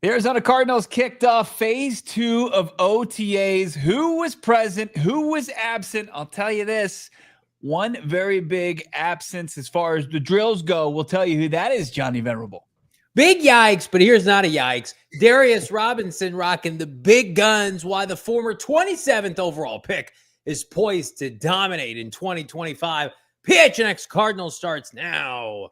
The Arizona Cardinals kicked off phase 2 of OTAs. Who was present? Who was absent? I'll tell you this. One very big absence as far as the drills go. We'll tell you who that is, Johnny Venerable. Big yikes, but here's not a yikes. Darius Robinson rocking the big guns while the former 27th overall pick is poised to dominate in 2025. PHNX Cardinals starts now.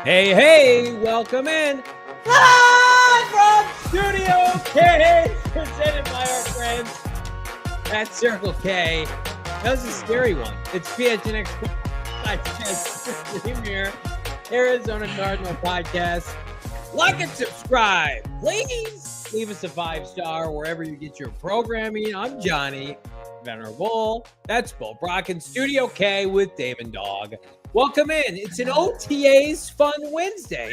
Hey, welcome in. Live from Studio K, presented by our friends at Circle K. That was a scary one. It's PHNX Premier Arizona Cardinal podcast. Like and subscribe. Please leave us a 5-star wherever you get your programming. I'm Johnny Venerable. That's Brack in Studio K with Damon, Dawg. Welcome in. It's an OTAs Fun Wednesday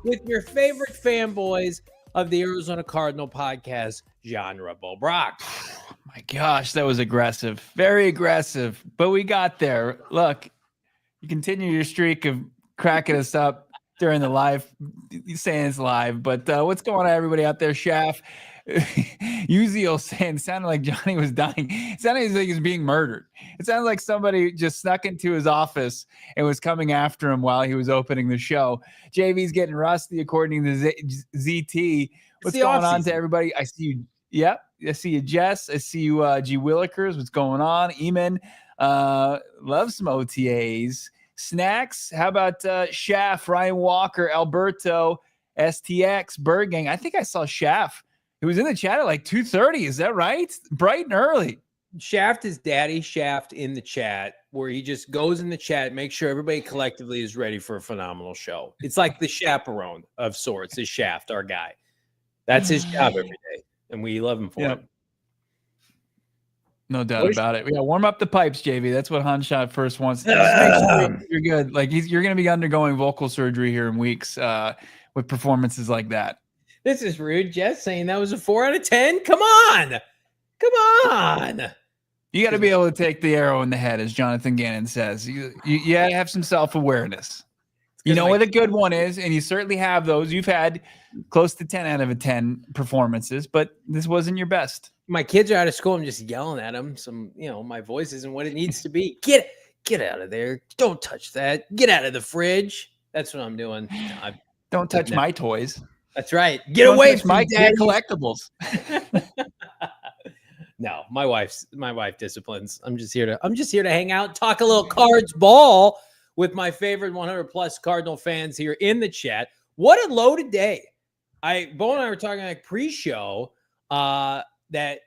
with your favorite fanboys of the Arizona Cardinal podcast genre, Brack. My gosh, that was aggressive. Very aggressive. But we got there. Look, you continue your streak of cracking us up during the live, saying it's live. But what's going on, everybody out there? Shaft, Uziel saying, sounded like Johnny was dying. It sounded like he was being murdered. It sounded like somebody just snuck into his office and was coming after him while he was opening the show. JV's getting rusty, according to ZT. What's going on to everybody? I see you. Yep. I see you, Jess. I see you, G. Willikers. What's going on? Eamon, love some OTAs. Snacks. How about Shaft, Ryan Walker, Alberto, STX, Bergang? I think I saw Shaft. It was in the chat at like 2:30. Is that right? Bright and early. Shaft is Daddy Shaft in the chat, where he just goes in the chat, make sure everybody collectively is ready for a phenomenal show. It's like the chaperone of sorts is Shaft, our guy. That's his job every day, and we love him for it. No doubt about it. Yeah, warm up the pipes, JV. That's what Hanshot first wants. Just make sure you're good. Like you're going to be undergoing vocal surgery here in weeks with performances like that. This is rude. Jess saying that was a 4 out of 10. Come on. You got to be able to take the arrow in the head, as Jonathan Gannon says. You have some self-awareness. You know what a good one is, and you certainly have those. You've had close to 10 out of 10 performances, but this wasn't your best. My kids are out of school. I'm just yelling at them. My voice isn't what it needs to be. Get out of there. Don't touch that. Get out of the fridge. That's what I'm doing. Don't touch my toys. That's right. Get away from my kid collectibles. No, my wife disciplines. I'm just here to hang out, talk a little cards ball with my favorite 100+ Cardinal fans here in the chat. What a loaded day. Bo and I were talking like pre-show that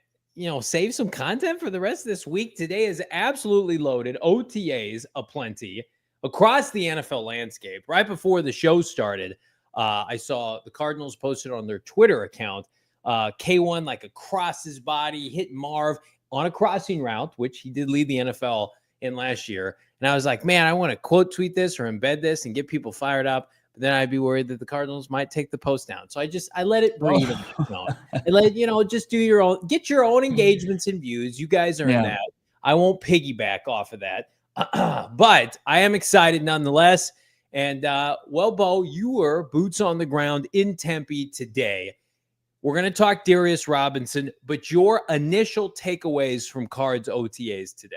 save some content for the rest of this week. Today is absolutely loaded. OTAs aplenty across the NFL landscape. Right before the show started, I saw the Cardinals posted on their Twitter account K1 like across his body, hit Marv on a crossing route, which he did lead the NFL in last year. And I was like, man, I want to quote tweet this or embed this and get people fired up. But then I'd be worried that the Cardinals might take the post down. So I let it breathe. I let just do your own, get your own engagements and views. You guys are in that. I won't piggyback off of that. But I am excited nonetheless. And Bo, you were boots on the ground in Tempe today. We're going to talk Darius Robinson, but your initial takeaways from Cards OTAs today.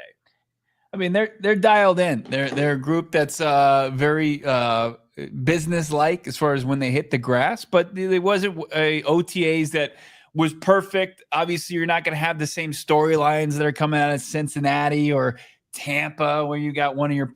I mean, they're dialed in. They're a group that's very business-like as far as when they hit the grass, but it wasn't a OTAs that was perfect. Obviously, you're not going to have the same storylines that are coming out of Cincinnati or Tampa, where you got one of your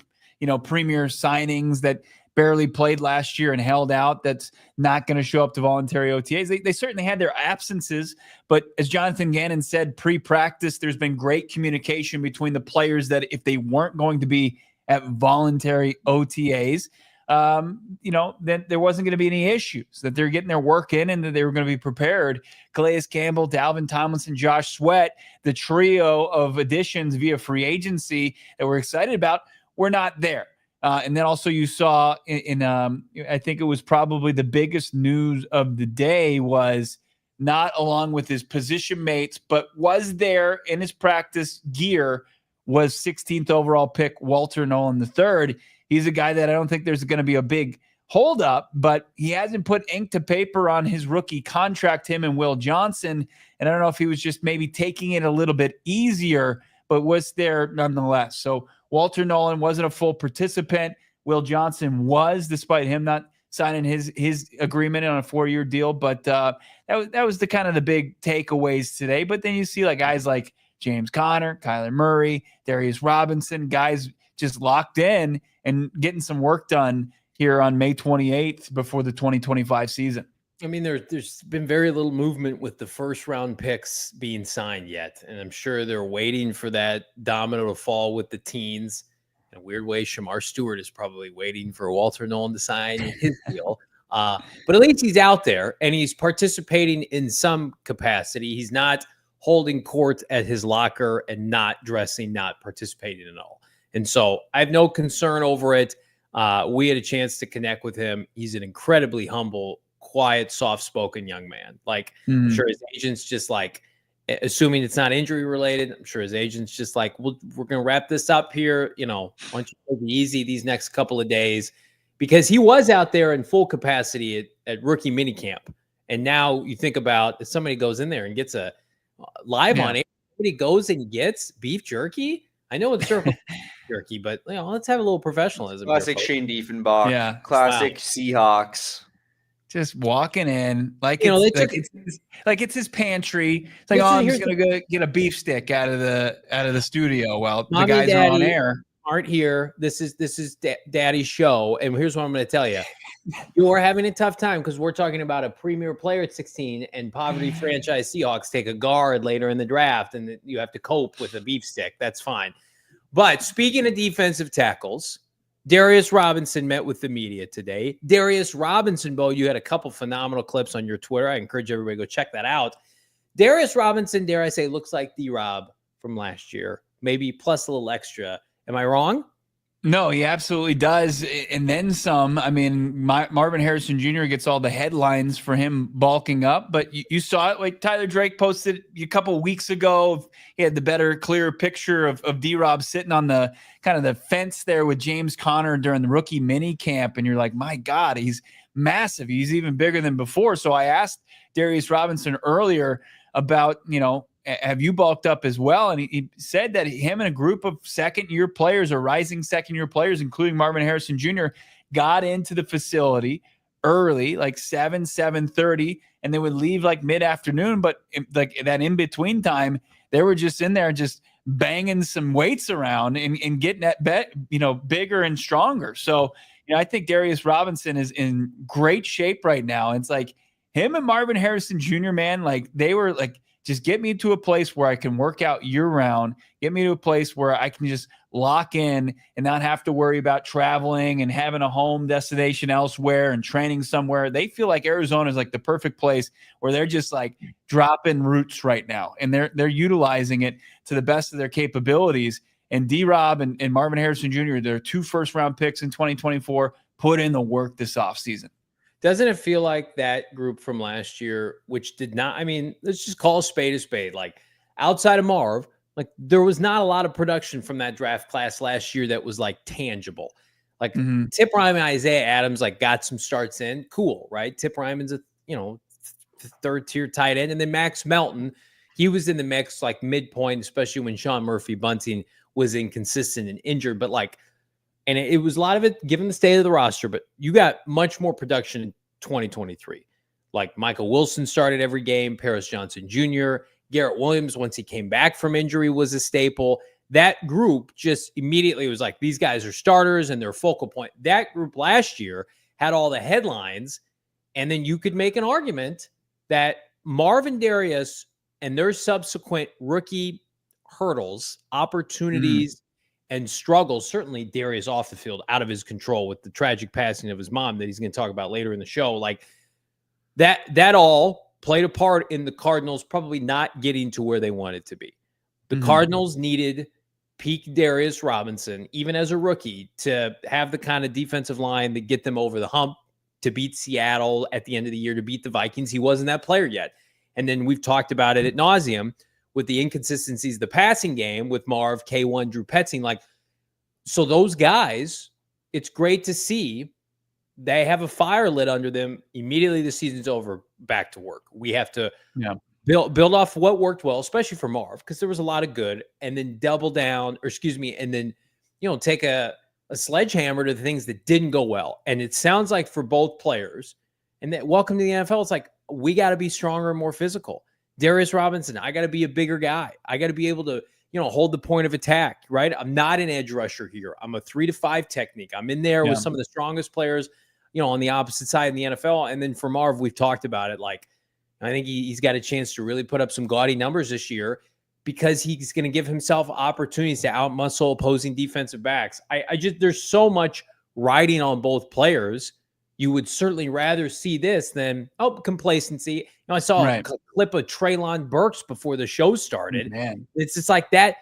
premier signings that barely played last year and held out that's not going to show up to voluntary OTAs. They certainly had their absences, but as Jonathan Gannon said pre-practice, there's been great communication between the players that if they weren't going to be at voluntary OTAs, then there wasn't going to be any issues, that they're getting their work in and that they were going to be prepared. Calais Campbell, Dalvin Tomlinson, Josh Sweat, the trio of additions via free agency that we're excited about, were not there. And then also you saw I think it was probably the biggest news of the day was not along with his position mates, but was there in his practice gear was 16th overall pick Walter Nolen III. He's a guy that I don't think there's going to be a big holdup, but he hasn't put ink to paper on his rookie contract, him and Will Johnson. And I don't know if he was just maybe taking it a little bit easier, but was there nonetheless. So Walter Nolen wasn't a full participant. Will Johnson was, despite him not signing his agreement on a 4-year deal. But that was the kind of the big takeaways today. But then you see like guys like James Conner, Kyler Murray, Darius Robinson, guys just locked in and getting some work done here on May 28th before the 2025 season. I mean, there's been very little movement with the first round picks being signed yet. And I'm sure they're waiting for that domino to fall with the teens. In a weird way, Shamar Stewart is probably waiting for Walter Nolen to sign his deal. But at least he's out there and he's participating in some capacity. He's not holding court at his locker and not dressing, not participating at all. And so I have no concern over it. We had a chance to connect with him. He's an incredibly humble, quiet, soft-spoken young man. Like, I'm sure his agent's just like, assuming it's not injury related, I'm sure his agent's just like, we're going to wrap this up here. Why don't you take it easy these next couple of days? Because he was out there in full capacity at rookie minicamp. And now you think about if somebody goes in there and gets a live on it, somebody goes and gets beef jerky. I know it's circle jerky, but let's have a little professionalism. Classic Shane Diefenbach. Classic Seahawks. Just walking in like it's his pantry. It's like, I'm just gonna go get a beef stick out of the studio while the guys are on air. Aren't here. This is Daddy's show, and here's what I'm going to tell you: you are having a tough time because we're talking about a premier player at 16, and poverty franchise Seahawks take a guard later in the draft, and you have to cope with a beef stick. That's fine. But speaking of defensive tackles, Darius Robinson met with the media today. Darius Robinson, Bo, you had a couple phenomenal clips on your Twitter. I encourage everybody to go check that out. Darius Robinson, dare I say, looks like D-Rob from last year, maybe plus a little extra. Am I wrong? No, he absolutely does. And then some. I mean, Marvin Harrison Jr. gets all the headlines for him bulking up, but you saw it. Like Tyler Drake posted a couple of weeks ago. He had the better, clearer picture of D-Rob sitting on the kind of the fence there with James Conner during the rookie mini camp. And you're like, my God, he's massive. He's even bigger than before. So I asked Darius Robinson earlier about, have you bulked up as well? And he said that him and a group of second-year players or rising second-year players, including Marvin Harrison Jr., got into the facility early, like 7:30, and they would leave like mid-afternoon. But like that in-between time, they were just in there just banging some weights around and getting that bigger and stronger. So, I think Darius Robinson is in great shape right now. It's like him and Marvin Harrison Jr., man, like they were like, just get me to a place where I can work out year round. Get me to a place where I can just lock in and not have to worry about traveling and having a home destination elsewhere and training somewhere. They feel like Arizona is like the perfect place where they're just like dropping roots right now. And they're utilizing it to the best of their capabilities. And D-Rob and Marvin Harrison Jr., their 2 first-round picks in 2024, put in the work this offseason. Doesn't it feel like that group from last year, which did not, let's just call a spade, like outside of Marv, like there was not a lot of production from that draft class last year that was like tangible. Like Tip Ryman, Isaiah Adams, like got some starts in. Cool, right? Tip Ryman's a, third-tier tight end. And then Max Melton, he was in the mix like midpoint, especially when Sean Murphy-Bunting was inconsistent and injured. But like, and it was a lot of it given the state of the roster, but you got much more production in 2023. Like Michael Wilson started every game, Paris Johnson Jr., Garrett Williams, once he came back from injury, was a staple. that group just immediately was like, these guys are starters and they're focal point. That group last year had all the headlines. And then you could make an argument that Marvin, Darius, and their subsequent rookie hurdles, opportunities, and struggles, certainly Darius off the field, out of his control with the tragic passing of his mom that he's going to talk about later in the show. Like that all played a part in the Cardinals probably not getting to where they wanted to be. The Cardinals needed peak Darius Robinson, even as a rookie, to have the kind of defensive line that get them over the hump, to beat Seattle at the end of the year, to beat the Vikings. He wasn't that player yet. And then we've talked about it ad nauseum with the inconsistencies of the passing game with Marv, K1, Drew Petzing. Like, so those guys, it's great to see they have a fire lit under them. Immediately the season's over, back to work. We have to build off what worked well, especially for Marv, because there was a lot of good, and then double down, and then, take a sledgehammer to the things that didn't go well. And it sounds like for both players, and that welcome to the NFL, it's like, we got to be stronger and more physical. Darius Robinson, I got to be a bigger guy. I got to be able to, hold the point of attack, right? I'm not an edge rusher here. I'm a 3-to-5 technique. I'm in there with some of the strongest players, on the opposite side in the NFL. And then for Marv, we've talked about it. Like, I think he's got a chance to really put up some gaudy numbers this year, because he's going to give himself opportunities to outmuscle opposing defensive backs. I just, there's so much riding on both players. You would certainly rather see this than, complacency. I saw a clip of Treylon Burks before the show started. It's just like that.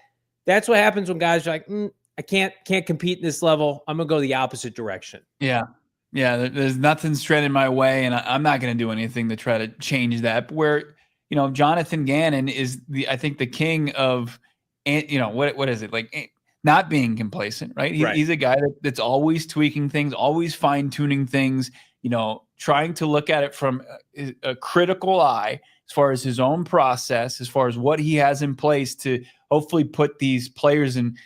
That's what happens when guys are like, I can't compete in this level. I'm going to go the opposite direction. Yeah. There's nothing straight in my way, and I'm not going to do anything to try to change that. Where, Jonathan Gannon is I think the king of, what is it, like, not being complacent, right? He's a guy that's always tweaking things, always fine tuning things, trying to look at it from a critical eye as far as his own process, as far as what he has in place to hopefully put these players in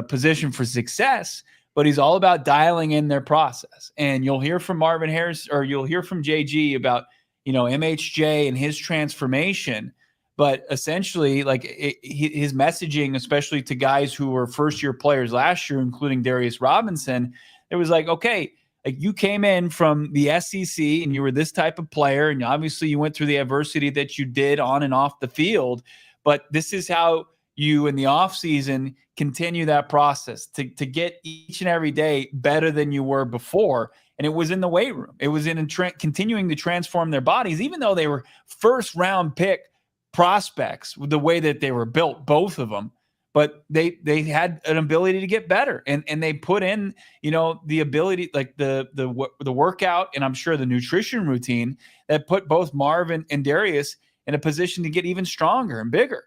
position for success. But he's all about dialing in their process. And you'll hear from Marvin Harris, or you'll hear from JG about, MHJ and his transformation. But essentially, like, his messaging, especially to guys who were first-year players last year, including Darius Robinson, it was like, okay, like, you came in from the SEC and you were this type of player, and obviously you went through the adversity that you did on and off the field, but this is how you in the offseason continue that process to get each and every day better than you were before. And it was in the weight room. It was in continuing to transform their bodies, even though they were first-round pick prospects with the way that they were built, both of them. But they had an ability to get better, and they put in, the ability, like the workout, and I'm sure the nutrition routine that put both Marvin and Darius in a position to get even stronger and bigger.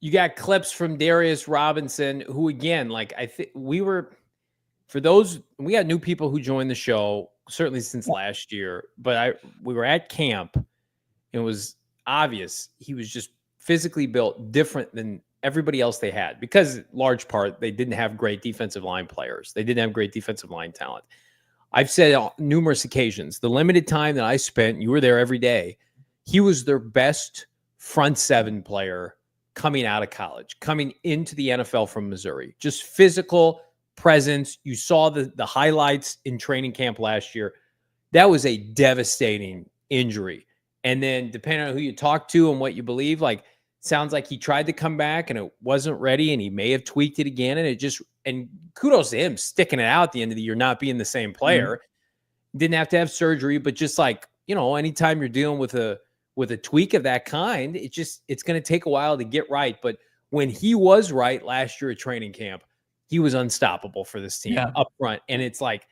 You got clips from Darius Robinson, who, again, like, I think we got new people who joined the show, certainly since last year, but we were at camp. It was obvious he was just physically built different than everybody else they had, because large part, they didn't have great defensive line players. They didn't have great defensive line talent. I've said on numerous occasions, the limited time that I spent, you were there every day, he was their best front seven player coming out of college, coming into the NFL from Missouri. Just physical presence. You saw the highlights in training camp last year. That was a devastating injury. And then depending on who you talk to and what you believe, like, sounds like he tried to come back and it wasn't ready, and he may have tweaked it again. And kudos to him sticking it out at the end of the year, not being the same player. Didn't have to have surgery, but just like, anytime you're dealing with a tweak of that kind, it's going to take a while to get right. But when he was right last year at training camp, he was unstoppable for this team up front. And it's like,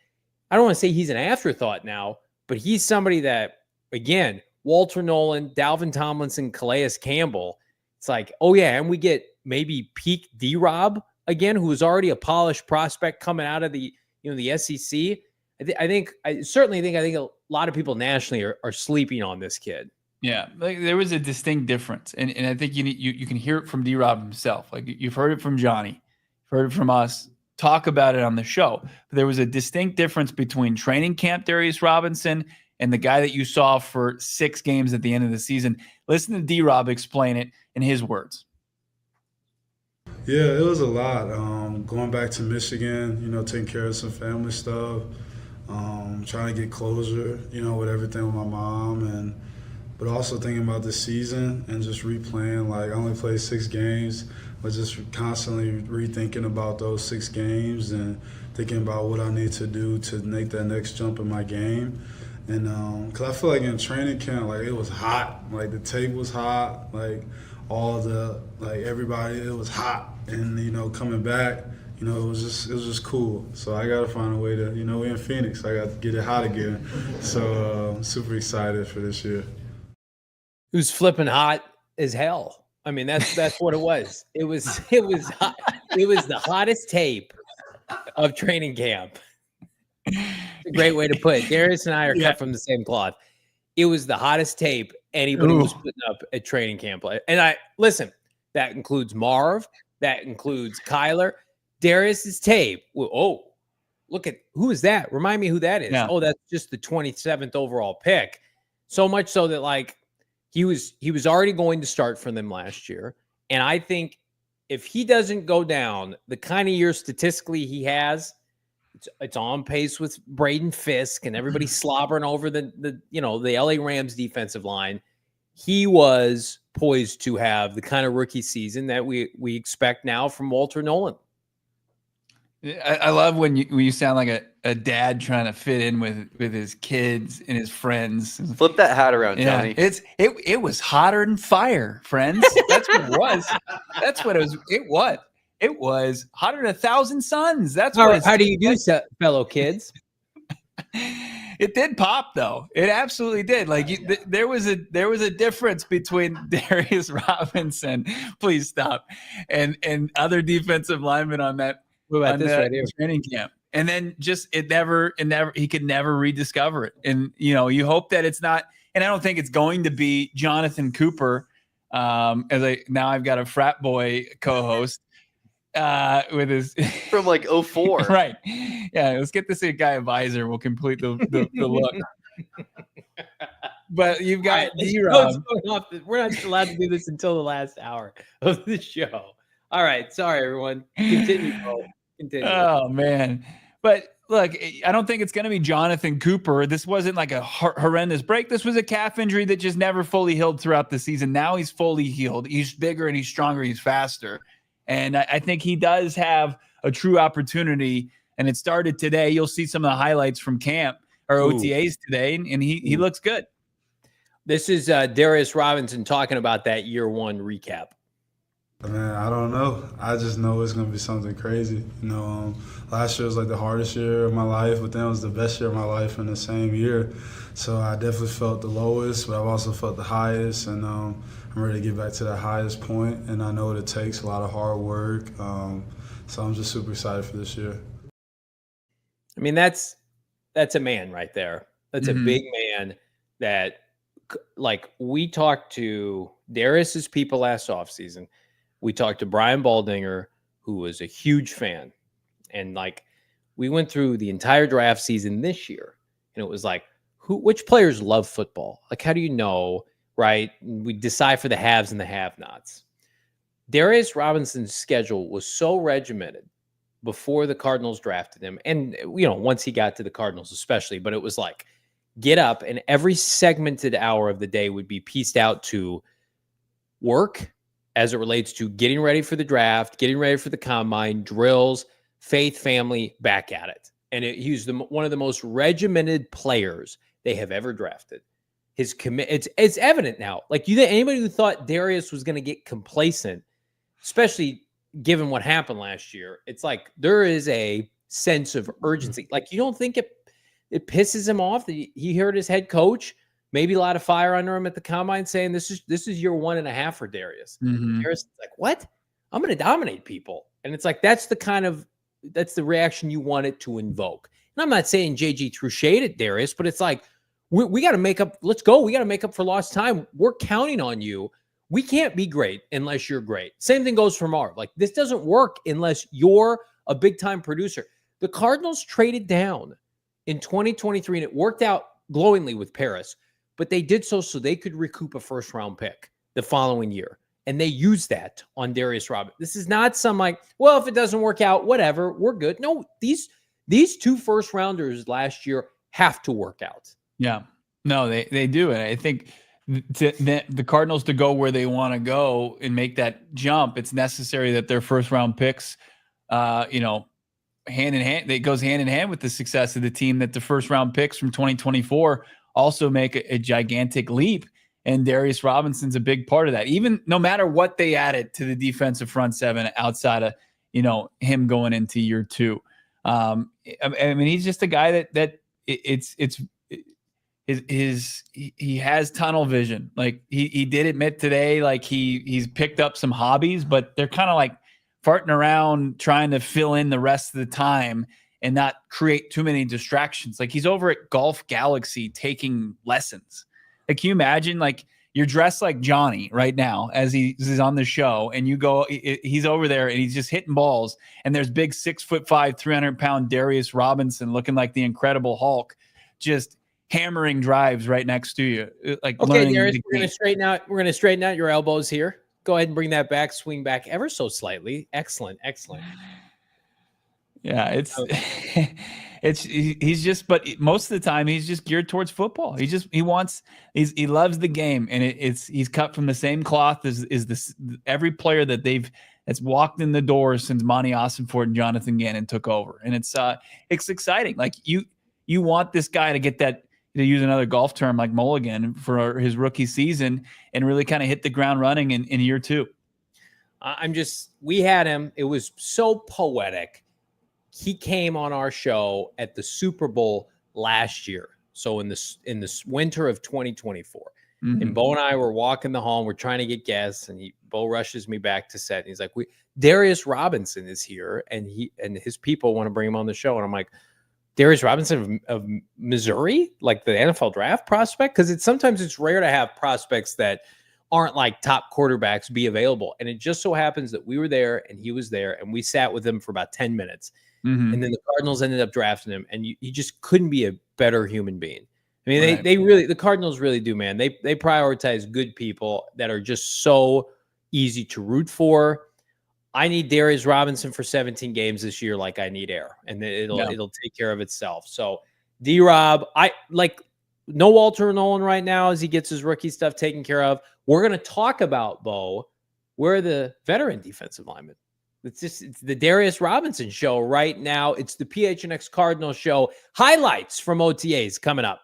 I don't want to say he's an afterthought now, but he's somebody that, again, Walter Nolen, Dalvin Tomlinson, Calais Campbell, it's like, oh yeah, and we get maybe peak D-Rob again, who was already a polished prospect coming out of the SEC. I think a lot of people nationally are sleeping on this kid. Yeah, like, there was a distinct difference, and I think you can hear it from D-Rob himself. Like, you've heard it from Johnny, you've heard it from us, talk about it on the show. But there was a distinct difference between training camp Darius Robinson and the guy that you saw for 6 games at the end of the season. Listen to D-Rob explain it in his words. Yeah, it was a lot. Going back to Michigan, taking care of some family stuff, trying to get closure, with everything with my mom, but also thinking about the season and just replaying. Like, I only played 6 games, but just constantly rethinking about those 6 games and thinking about what I need to do to make that next jump in my game. And because I feel like in training camp, like, it was hot. Like, the tape was hot. Like, everybody, it was hot. And, coming back, it was just cool. So I got to find a way to, we're in Phoenix. I got to get it hot again. So I'm super excited for this year. It was flipping hot as hell. I mean, that's what it was. It was hot. It was the hottest tape of training camp. It's a great way to put it. Darius and I are cut from the same cloth. It was the hottest tape anybody was putting up at training camp. And listen, that includes Marv, that includes Kyler. Darius's tape. Oh, look at who is that? Remind me who that is. Yeah. Oh, that's just the 27th overall pick. So much so that, like, he was already going to start for them last year. And I think if he doesn't go down the kind of year statistically he has, it's on pace with Braden Fisk and everybody slobbering over the LA Rams defensive line. He was poised to have the kind of rookie season that we expect now from Walter Nolen. I love when you sound like a dad trying to fit in with his kids and his friends. Flip that hat around, Tony. It was hotter than fire, friends. That's what it was. That's what it was. It was hotter than 1,000 suns. That's how do you do, fellow kids? It did pop, though. It absolutely did. Like, there was a difference between Darius Robinson, please stop, and other defensive linemen on that. What about this right here? Training camp. And then just he could never rediscover it. And you hope that it's not, and I don't think it's going to be Jonathan Cooper. Now I've got a frat boy co-host with his from like 04. Right. Yeah, let's get this guy a visor. We'll complete the look. But you've got D-Rob. We're not allowed to do this until the last hour of the show. All right. Sorry, everyone. Continue. Oh, man. But look, I don't think it's going to be Jonathan Cooper. This wasn't like a horrendous break. This was a calf injury that just never fully healed throughout the season. Now he's fully healed. He's bigger and he's stronger. He's faster. And I think he does have a true opportunity. And it started today. You'll see some of the highlights from camp or OTAs today. And he looks good. This is Darius Robinson talking about that year one recap. Man, I don't know. I just know it's going to be something crazy. Last year was like the hardest year of my life, but then it was the best year of my life in the same year. So I definitely felt the lowest, but I've also felt the highest, and I'm ready to get back to that highest point, and I know what it takes, a lot of hard work. So I'm just super excited for this year. I mean, that's a man right there. That's a big man that, like, we talked to Darius's people last offseason. We talked to Brian Baldinger, who was a huge fan. And, like, we went through the entire draft season this year. And it was like, which players love football? Like, how do you know, right? We decipher the haves and the have-nots. Darius Robinson's schedule was so regimented before the Cardinals drafted him. And, once he got to the Cardinals especially. But it was like, get up, and every segmented hour of the day would be pieced out to work, as it relates to getting ready for the draft, getting ready for the combine, drills, faith, family, back at it. And he was one of the most regimented players they have ever drafted. His it's evident now. Like, anybody who thought Darius was going to get complacent, especially given what happened last year, it's like there is a sense of urgency. Like, you don't think it pisses him off that he heard his head coach maybe a lot of fire under him at the combine saying this is year 1.5 for Darius. Darius is like, what? I'm going to dominate people. And it's like, that's the reaction you want it to invoke. And I'm not saying JG threw shade at Darius, but it's like, we got to make up. Let's go. We got to make up for lost time. We're counting on you. We can't be great unless you're great. Same thing goes for Marv. Like, this doesn't work unless you're a big time producer. The Cardinals traded down in 2023 and it worked out glowingly with Paris. But they did so they could recoup a first-round pick the following year. And they use that on Darius Robinson. This is not some like, well, if it doesn't work out, whatever, we're good. No, these 2 first rounders last year have to work out. Yeah, no, they do. And I think the Cardinals to go where they want to go and make that jump, it's necessary that their first round picks, hand in hand, it goes hand in hand with the success of the team, that the first round picks from 2024 also make a gigantic leap. And Darius Robinson's a big part of that, even no matter what they added to the defensive front seven outside of, him going into year 2. I mean, he's just a guy that he has tunnel vision. Like he did admit today, like he's picked up some hobbies, but they're kind of like farting around trying to fill in the rest of the time and not create too many distractions. Like he's over at Golf Galaxy taking lessons. Like, can you imagine, like, you're dressed like Johnny right now as he's on the show, and you go, he's over there and he's just hitting balls, and there's big 6'5", 300-pound Darius Robinson looking like the Incredible Hulk, just hammering drives right next to you. Like, okay, Darius, we're gonna straighten out your elbows here. Go ahead and bring that back, swing back ever so slightly. Excellent. Yeah, he's just, but most of the time he's just geared towards football. He loves the game, and he's cut from the same cloth as every player that's walked in the door since Monty Ossenfort and Jonathan Gannon took over. And it's exciting. Like you want this guy to get that, to use another golf term like mulligan for his rookie season, and really kind of hit the ground running in year 2. We had him. It was so poetic. He came on our show at the Super Bowl last year. So in this winter of 2024, and Bo and I were walking the hall, and we're trying to get guests, and Bo rushes me back to set, and he's like, Darius Robinson is here, and his people want to bring him on the show. And I'm like, Darius Robinson of Missouri, like the NFL draft prospect? Because sometimes it's rare to have prospects that aren't like top quarterbacks be available. And it just so happens that we were there and he was there, and we sat with him for about 10 minutes. And then the Cardinals ended up drafting him, and he just couldn't be a better human being. I mean, the Cardinals really do, man. They prioritize good people that are just so easy to root for. I need Darius Robinson for 17 games this year, like I need air, and it'll take care of itself. So D-Rob, I like no Walter Nolen right now as he gets his rookie stuff taken care of. We're going to talk about, Bo, where the veteran defensive linemen. It's the Darius Robinson show right now. It's the PHNX Cardinals show. Highlights from OTAs coming up.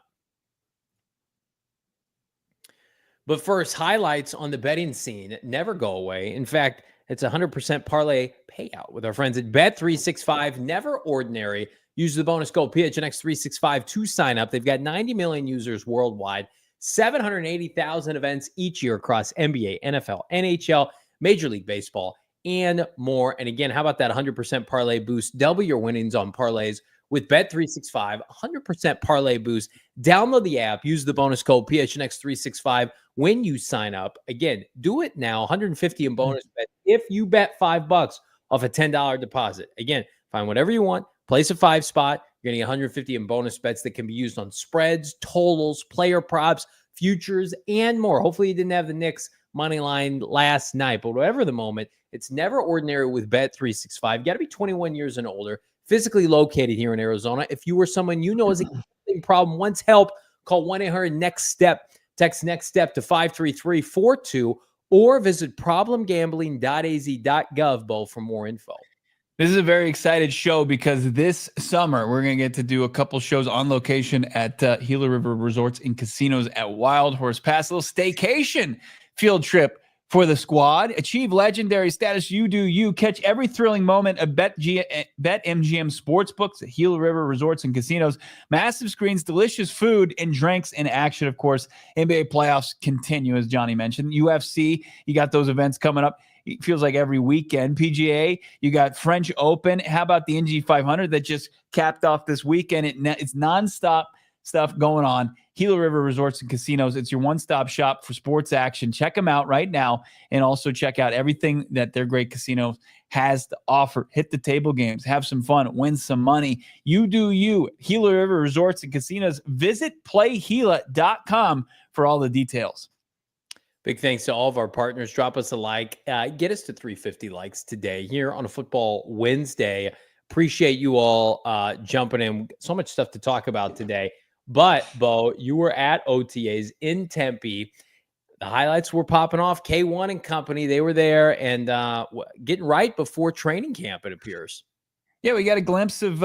But first, highlights on the betting scene never go away. In fact, it's 100% parlay payout with our friends at Bet365. Never ordinary. Use the bonus code PHNX365 to sign up. They've got 90 million users worldwide, 780,000 events each year across NBA, NFL, NHL, Major League Baseball, and more. And again, how about that 100% parlay boost? Double your winnings on parlays with Bet365, 100% parlay boost. Download the app, use the bonus code PHNX365 when you sign up. Again, do it now, 150 in bonus bet if you bet $5 off a $10 deposit. Again, find whatever you want, place a 5 spot. You're getting 150 in bonus bets that can be used on spreads, totals, player props, futures, and more. Hopefully you didn't have the Knicks money line last night, but whatever the moment, it's never ordinary with Bet365. You got to be 21 years and older, physically located here in Arizona. If you or someone you know has a gambling problem, wants help, call 1-800-NEXT-STEP. Text NEXT STEP to 53342 or visit problemgambling.az.gov, Bo, for more info. This is a very excited show because this summer we're going to get to do a couple shows on location at Gila River Resorts and Casinos at Wild Horse Pass. A little staycation field trip for the squad. Achieve legendary status. You do you. Catch every thrilling moment of BetMGM Sportsbooks at Gila River Resorts and Casinos. Massive screens, delicious food, and drinks in action, of course. NBA playoffs continue, as Johnny mentioned. UFC, you got those events coming up. It feels like every weekend. PGA, you got French Open. How about the NG 500 that just capped off this weekend? It's nonstop stuff going on. Gila River Resorts and Casinos. It's your one-stop shop for sports action. Check them out right now, and also check out everything that their great casino has to offer. Hit the table games, have some fun, win some money. You do you. Gila River Resorts and Casinos. Visit playGila.com for all the details. Big thanks to all of our partners. Drop us a like. Get us to 350 likes today here on a Football Wednesday. Appreciate you all jumping in. So much stuff to talk about today. But, Bo, you were at OTAs in Tempe. The highlights were popping off. K1 and company, they were there and getting right before training camp, it appears. Yeah, we got a glimpse of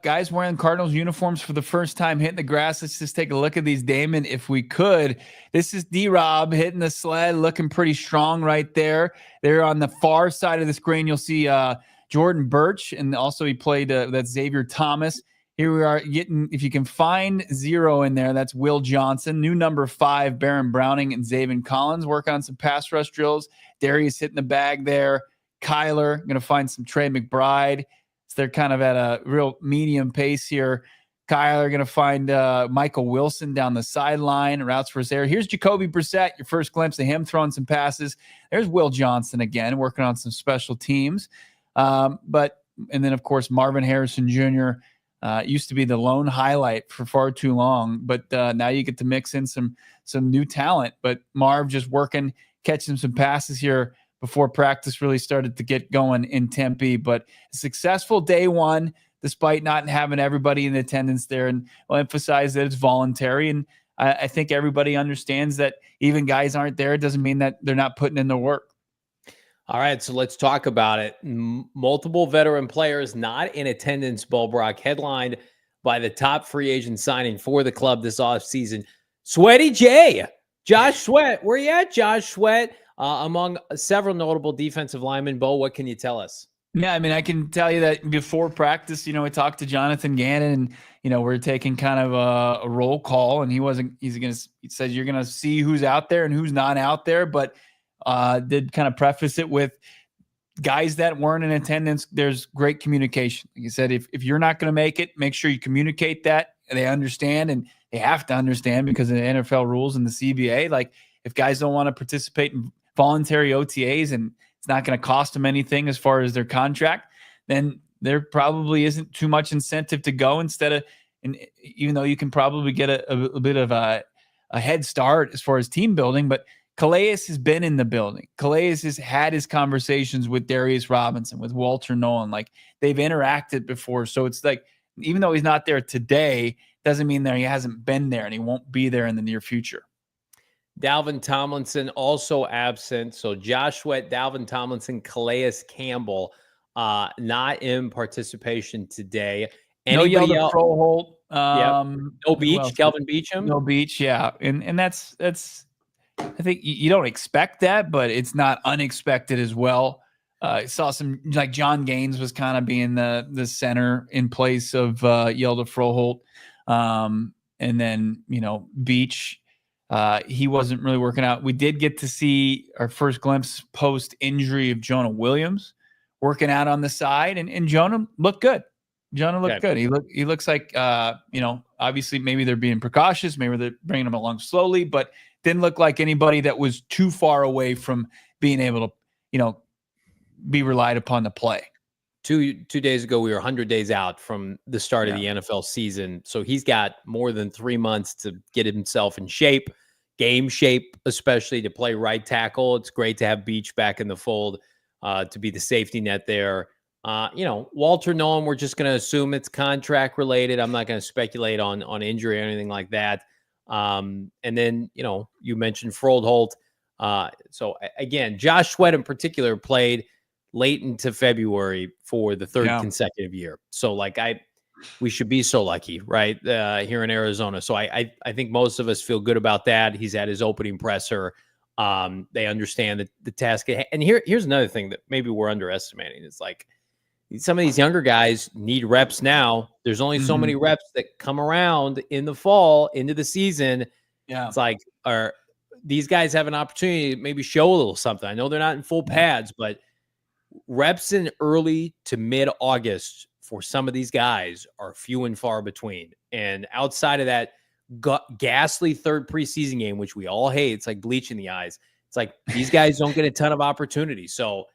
guys wearing Cardinals uniforms for the first time hitting the grass. Let's just take a look at these, Damon, if we could. This is D-Rob hitting the sled, looking pretty strong right there. There on the far side of the screen, you'll see Jordan Birch, and also he played that's Xavier Thomas. Here we are getting, if you can find 0 in there, that's Will Johnson. New number 5, Baron Browning and Zaven Collins working on some pass rush drills. Darius hitting the bag there. Kyler, going to find some Trey McBride. They're kind of at a real medium pace here. Kyler going to find Michael Wilson down the sideline, routes for his air. Here's Jacoby Brissett, your first glimpse of him throwing some passes. There's Will Johnson again, working on some special teams. And then, of course, Marvin Harrison Jr. Used to be the lone highlight for far too long, but now you get to mix in some new talent. But Marv just working, catching some passes here before practice really started to get going in Tempe. But a successful day one, despite not having everybody in attendance there. And I'll emphasize that it's voluntary. And I think everybody understands that even guys aren't there, it doesn't mean that they're not putting in the work. All right, so let's talk about it. Multiple veteran players not in attendance, Bo Brack, headlined by the top free agent signing for the club this offseason. Sweaty J, Josh Sweat. Where you at, Josh Sweat? Among several notable defensive linemen. Bo, what can you tell us? Yeah, I mean, I can tell you that before practice, we talked to Jonathan Gannon, and, we're taking kind of a roll call, and he said, you're going to see who's out there and who's not out there, but did kind of preface it with guys that weren't in attendance. There's great communication. Like you said, if you're not going to make it, make sure you communicate that and they understand, and they have to understand because of the NFL rules and the CBA. Like, if guys don't want to participate in voluntary OTAs and it's not going to cost them anything as far as their contract, then there probably isn't too much incentive to go and even though you can probably get a bit of a head start as far as team building. But Calais has been in the building. Calais has had his conversations with Darius Robinson, with Walter Nolen. Like, they've interacted before. So it's like, even though he's not there today, doesn't mean that he hasn't been there and he won't be there in the near future. Dalvin Tomlinson also absent. So Josh Sweat, Dalvin Tomlinson, Calais Campbell, not in participation today. Anybody no else? Froholt, no Beach, Kelvin Beachum. No Beach, yeah. And that's I think you don't expect that, but it's not unexpected as well. I saw some, like, John Gaines was kind of being the center in place of Yelda Froholt. And then, Beach, he wasn't really working out. We did get to see our first glimpse post-injury of Jonah Williams working out on the side, and Jonah looked good. Jonah looked good. He looks like, obviously maybe they're being precautious, maybe they're bringing him along slowly, but didn't look like anybody that was too far away from being able to, be relied upon to play. 2 days ago, we were 100 days out from the start of the NFL season. So he's got more than 3 months to get himself in shape, game shape, especially to play right tackle. It's great to have Beach back in the fold to be the safety net there. Walter Nolen, we're just going to assume it's contract related. I'm not going to speculate on injury or anything like that. And then, you mentioned Froholt. So again, Josh Sweat in particular played late into February for the third consecutive year. So we should be so lucky, right? Here in Arizona. So I think most of us feel good about that. He's at his opening presser. They understand the task. And here's another thing that maybe we're underestimating. It's like, some of these younger guys need reps now. There's only so many reps that come around in the fall into the season. Yeah. It's like, these guys have an opportunity to maybe show a little something. I know they're not in full pads, but reps in early to mid-August for some of these guys are few and far between. And outside of that ghastly third preseason game, which we all hate, it's like bleach in the eyes. It's like these guys don't get a ton of opportunity. So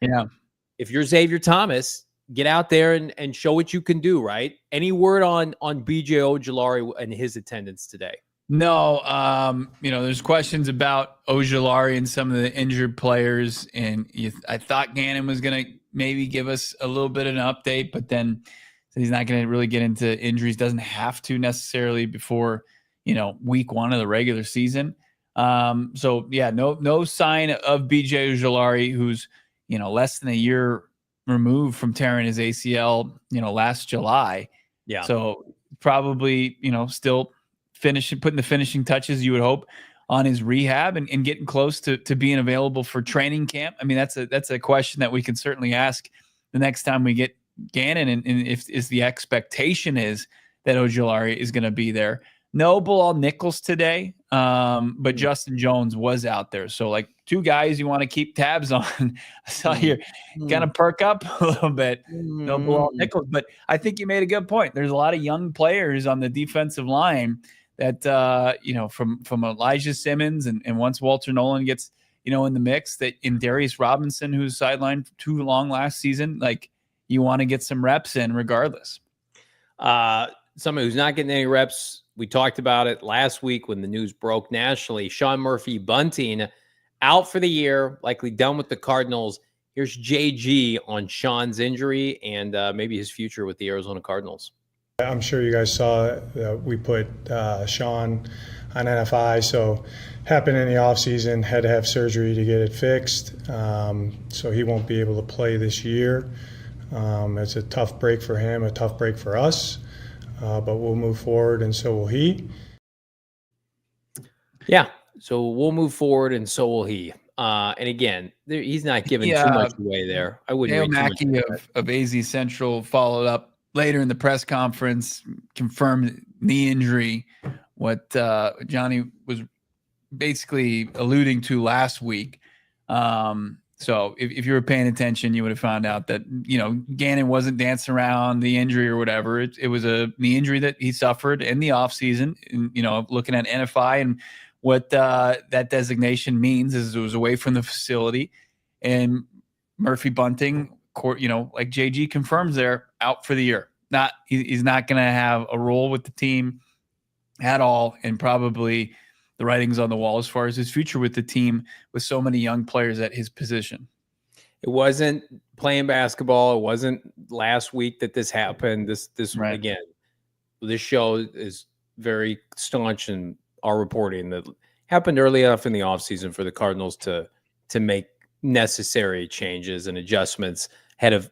if you're Xavier Thomas, get out there and show what you can do, right? Any word on BJ Ojulari and his attendance today? No, there's questions about Ojulari and some of the injured players, and I thought Gannon was going to maybe give us a little bit of an update, but then he's not going to really get into injuries. Doesn't have to necessarily before week 1 of the regular season. So yeah, no sign of BJ Ojulari, who's less than a year removed from tearing his ACL, last July. Yeah. So probably still putting the finishing touches, you would hope, on his rehab and getting close to being available for training camp. I mean, that's a question that we can certainly ask the next time we get Gannon, and if the expectation is that Ojulari is going to be there. No Bilal Nichols today, but Justin Jones was out there. So like 2 guys you want to keep tabs on. I saw you kind of perk up a little bit. No Bilal Nichols, but I think you made a good point. There's a lot of young players on the defensive line that from Elijah Simmons and once Walter Nolen gets in the mix, that in Darius Robinson, who's sidelined too long last season, like you want to get some reps in regardless. Somebody who's not getting any reps, we talked about it last week when the news broke nationally. Sean Murphy-Bunting out for the year, likely done with the Cardinals. Here's JG on Sean's injury and maybe his future with the Arizona Cardinals. I'm sure you guys saw we put Sean on NFI, so happened in the offseason, had to have surgery to get it fixed, so he won't be able to play this year. It's a tough break for him, a tough break for us, but we'll move forward, and so will he. Yeah, so we'll move forward, and so will he. And again, he's not giving too much away there. I wouldn't read Mackey too much of AZ Central followed up later in the press conference, confirmed knee injury, what Johnny was basically alluding to last week. So if you were paying attention, you would have found out that, Gannon wasn't dancing around the injury or whatever. It was a knee injury that he suffered in the offseason. And, looking at NFI and what that designation means is it was away from the facility. And Murphy-Bunting, like JG confirms there, out for the year. He's not going to have a role with the team at all, and probably the writing's on the wall as far as his future with the team with so many young players at his position. It wasn't playing basketball. It wasn't last week that this happened. This right. Again, this show is very staunch in our reporting that happened early enough in the offseason for the Cardinals to make necessary changes and adjustments ahead of,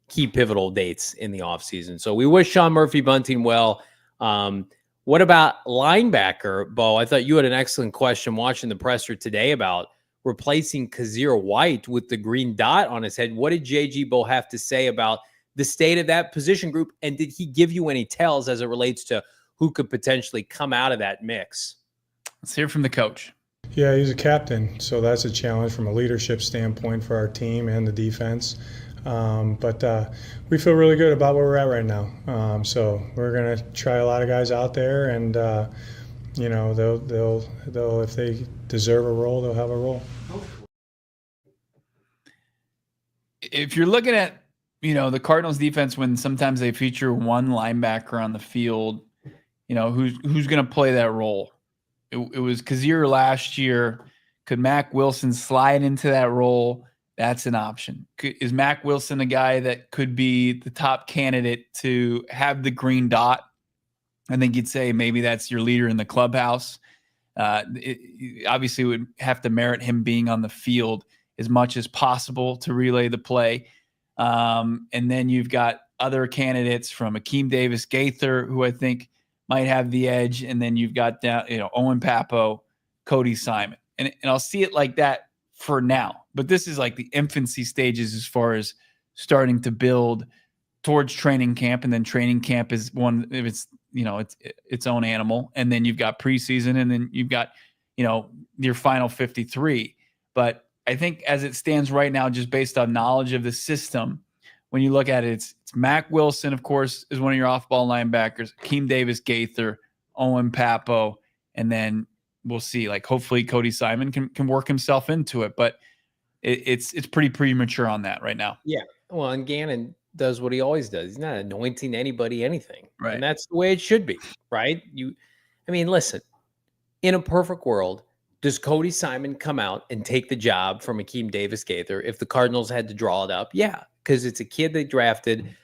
key pivotal dates in the offseason. So we wish Sean Murphy-Bunting well. What about linebacker, Bo? I thought you had an excellent question watching the presser today about replacing Kazir White with the green dot on his head. What did JG Bo have to say about the state of that position group? And did he give you any tells as it relates to who could potentially come out of that mix? Let's hear from the coach. Yeah, he's a captain, so that's a challenge from a leadership standpoint for our team and the defense. But we feel really good about where we're at right now. So we're going to try a lot of guys out there, and they'll if they deserve a role, they'll have a role. If you're looking at the Cardinals defense, when sometimes they feature one linebacker on the field, who's going to play that role? It was Kazir last year. Could Mack Wilson slide into that role? That's an option. Is Mack Wilson a guy that could be the top candidate to have the green dot? I think you'd say maybe that's your leader in the clubhouse. It obviously would have to merit him being on the field as much as possible to relay the play. And then you've got other candidates from Akeem Davis-Gaither, who I think might have the edge. And then you've got Owen Papo, Cody Simon. And I'll see it like that for now. But this is like the infancy stages as far as starting to build towards training camp. And then training camp is one, if it's, it's its own animal. And then you've got preseason, and then you've got, your final 53. But I think as it stands right now, just based on knowledge of the system, when you look at it, it's Mack Wilson, of course, is one of your off-ball linebackers, Akeem Davis-Gaither, Owen Papo, and then we'll see. Like, hopefully Cody Simon can work himself into it, but it's pretty premature on that right now. Yeah. Well, and Gannon does what he always does. He's not anointing anybody anything. Right. And that's the way it should be, right? Listen, in a perfect world, does Cody Simon come out and take the job from Akeem Davis-Gaither if the Cardinals had to draw it up? Yeah, because it's a kid they drafted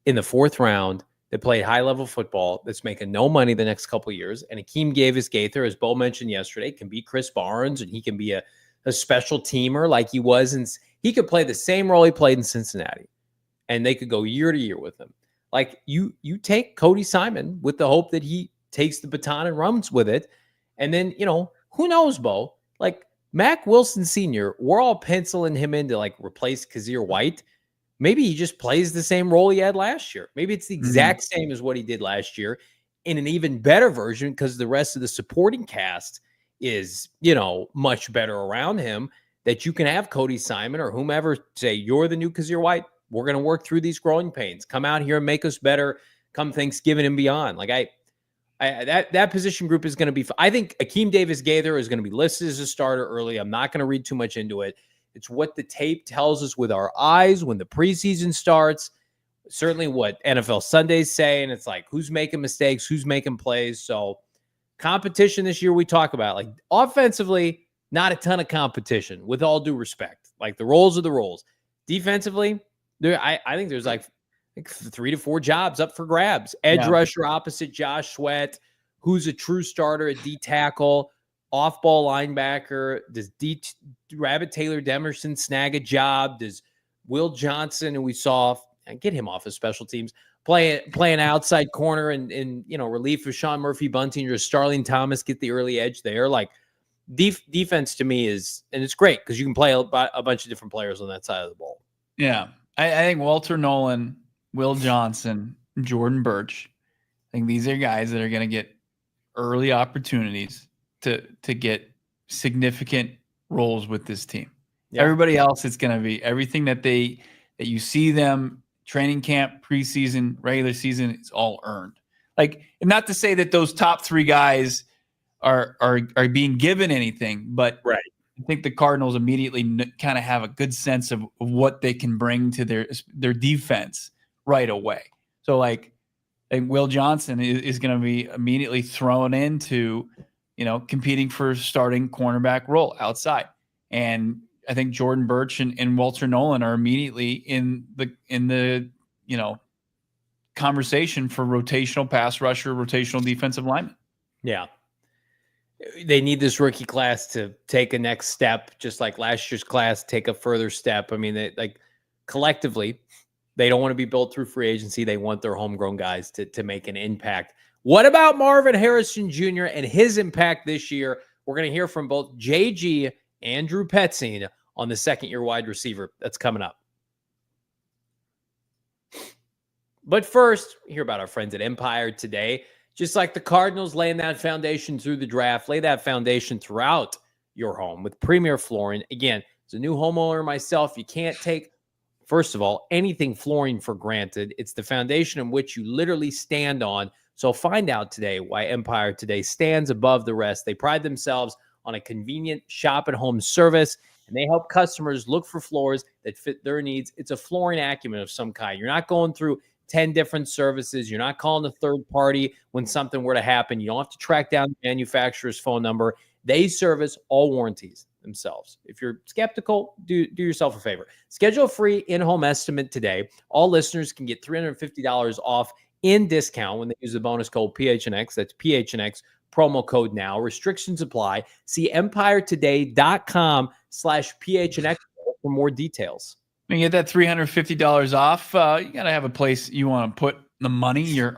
in the 4th round that played high-level football that's making no money the next couple of years. And Akeem Davis-Gaither, as Bo mentioned yesterday, can be Chris Barnes, and he can be a special teamer like he was. And he could play the same role he played in Cincinnati, and they could go year to year with him. Like, you take Cody Simon with the hope that he takes the baton and runs with it. And then, who knows, Bo? Like, Mac Wilson Sr., we're all penciling him in to, like, replace Kazir White. Maybe he just plays the same role he had last year. Maybe it's the exact same as what he did last year in an even better version because the rest of the supporting cast is, much better around him, that you can have Cody Simon or whomever say, you're the new Kazir White. We're going to work through these growing pains. Come out here and make us better come Thanksgiving and beyond. Like, that position group is going to be, I think Akeem Davis-Gaither is going to be listed as a starter early. I'm not going to read too much into it. It's what the tape tells us with our eyes when the preseason starts. Certainly what NFL Sundays say, and it's like, who's making mistakes, who's making plays. So competition this year we talk about. Like, offensively, not a ton of competition, with all due respect. Like, the roles are the roles. Defensively, I think there's like 3 to 4 jobs up for grabs. Edge rusher opposite Josh Sweat, who's a true starter at D tackle. Off-ball linebacker. Does Rabbit Taylor Demerson snag a job? Does Will Johnson, and we saw, get him off of special teams, play an outside corner and relief of Sean Murphy-Bunting or Starling Thomas get the early edge there? Like, defense to me is, and it's great because you can play a bunch of different players on that side of the ball. Yeah. I think Walter Nolen, Will Johnson, Jordan Birch, I think these are guys that are going to get early opportunities to get significant roles with this team. Yeah. Everybody else, it's going to be everything that you see them training camp, preseason, regular season, it's all earned. Like, and not to say that those top 3 guys are being given anything, but right. I think the Cardinals immediately kind of have a good sense of what they can bring to their defense right away. So, like Will Johnson is going to be immediately thrown into, competing for starting cornerback role outside. And I think Jordan Birch and Walter Nolen are immediately in the conversation for rotational pass rusher, rotational defensive lineman. Yeah. They need this rookie class to take a next step, just like last year's class, take a further step. I mean, collectively, they don't want to be built through free agency. They want their homegrown guys to make an impact. What about Marvin Harrison Jr. and his impact this year? We're going to hear from both JG and Drew Petzing on the second-year wide receiver. That's coming up. But first, hear about our friends at Empire today. Just like the Cardinals laying that foundation through the draft, lay that foundation throughout your home with Premier Flooring. Again, as a new homeowner myself, you can't take, first of all, anything flooring for granted. It's the foundation in which you literally stand on. So find out today why Empire today stands above the rest. They pride themselves on a convenient shop-at-home service, and they help customers look for floors that fit their needs. It's a flooring acumen of some kind. You're not going through 10 different services. You're not calling a third party when something were to happen. You don't have to track down the manufacturer's phone number. They service all warranties themselves. If you're skeptical, do yourself a favor. Schedule a free in-home estimate today. All listeners can get $350 off in discount when they use the bonus code PHNX. That's PHNX promo code now. Restrictions apply. See empiretoday.com/PHNX for more details. When you get that $350 off, you got to have a place you want to put the money you're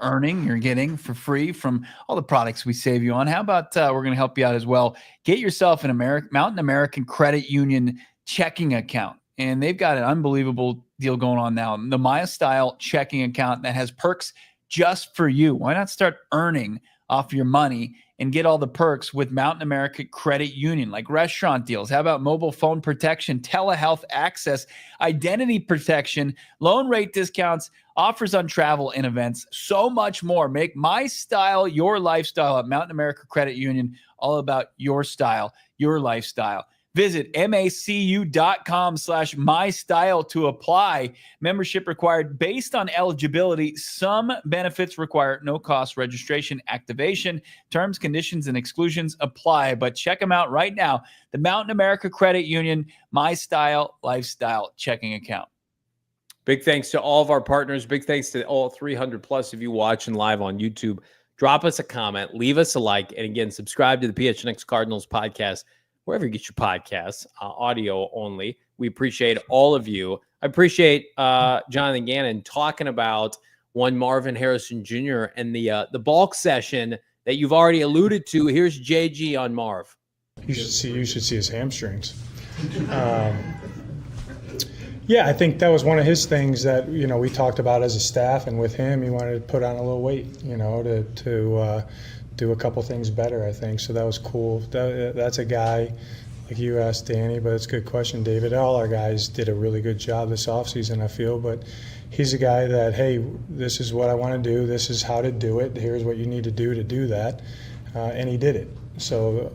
getting for free from all the products we save you on. How about we're going to help you out as well. Get yourself an Mountain American Credit Union checking account. And they've got an unbelievable deal going on now. The Maya Style checking account that has perks just for you. Why not start earning off your money and get all the perks with Mountain America Credit Union, like restaurant deals? How about mobile phone protection, telehealth access, identity protection, loan rate discounts, offers on travel and events, so much more. Make my style your lifestyle at Mountain America Credit Union, all about your style, your lifestyle. Visit macu.com/mystyle to apply. Membership required based on eligibility. Some benefits require no cost registration activation. Terms, conditions, and exclusions apply. But check them out right now. The Mountain America Credit Union My Style Lifestyle checking account. Big thanks to all of our partners. Big thanks to all 300 plus of you watching live on YouTube. Drop us a comment, leave us a like, and again, subscribe to the PHNX Cardinals podcast, wherever you get your podcasts, audio only. We appreciate all of you. I appreciate Jonathan Gannon talking about one Marvin Harrison Jr. and the bulk session that you've already alluded to. Here's JG on Marv. You should see his hamstrings. Yeah, I think that was one of his things that, we talked about as a staff, and with him, he wanted to put on a little weight, to do a couple things better, I think. So that was cool. That's a guy, like you asked Danny, but it's a good question, David. All our guys did a really good job this offseason, I feel, but he's a guy that, hey, this is what I want to do. This is how to do it. Here's what you need to do that. And he did it. So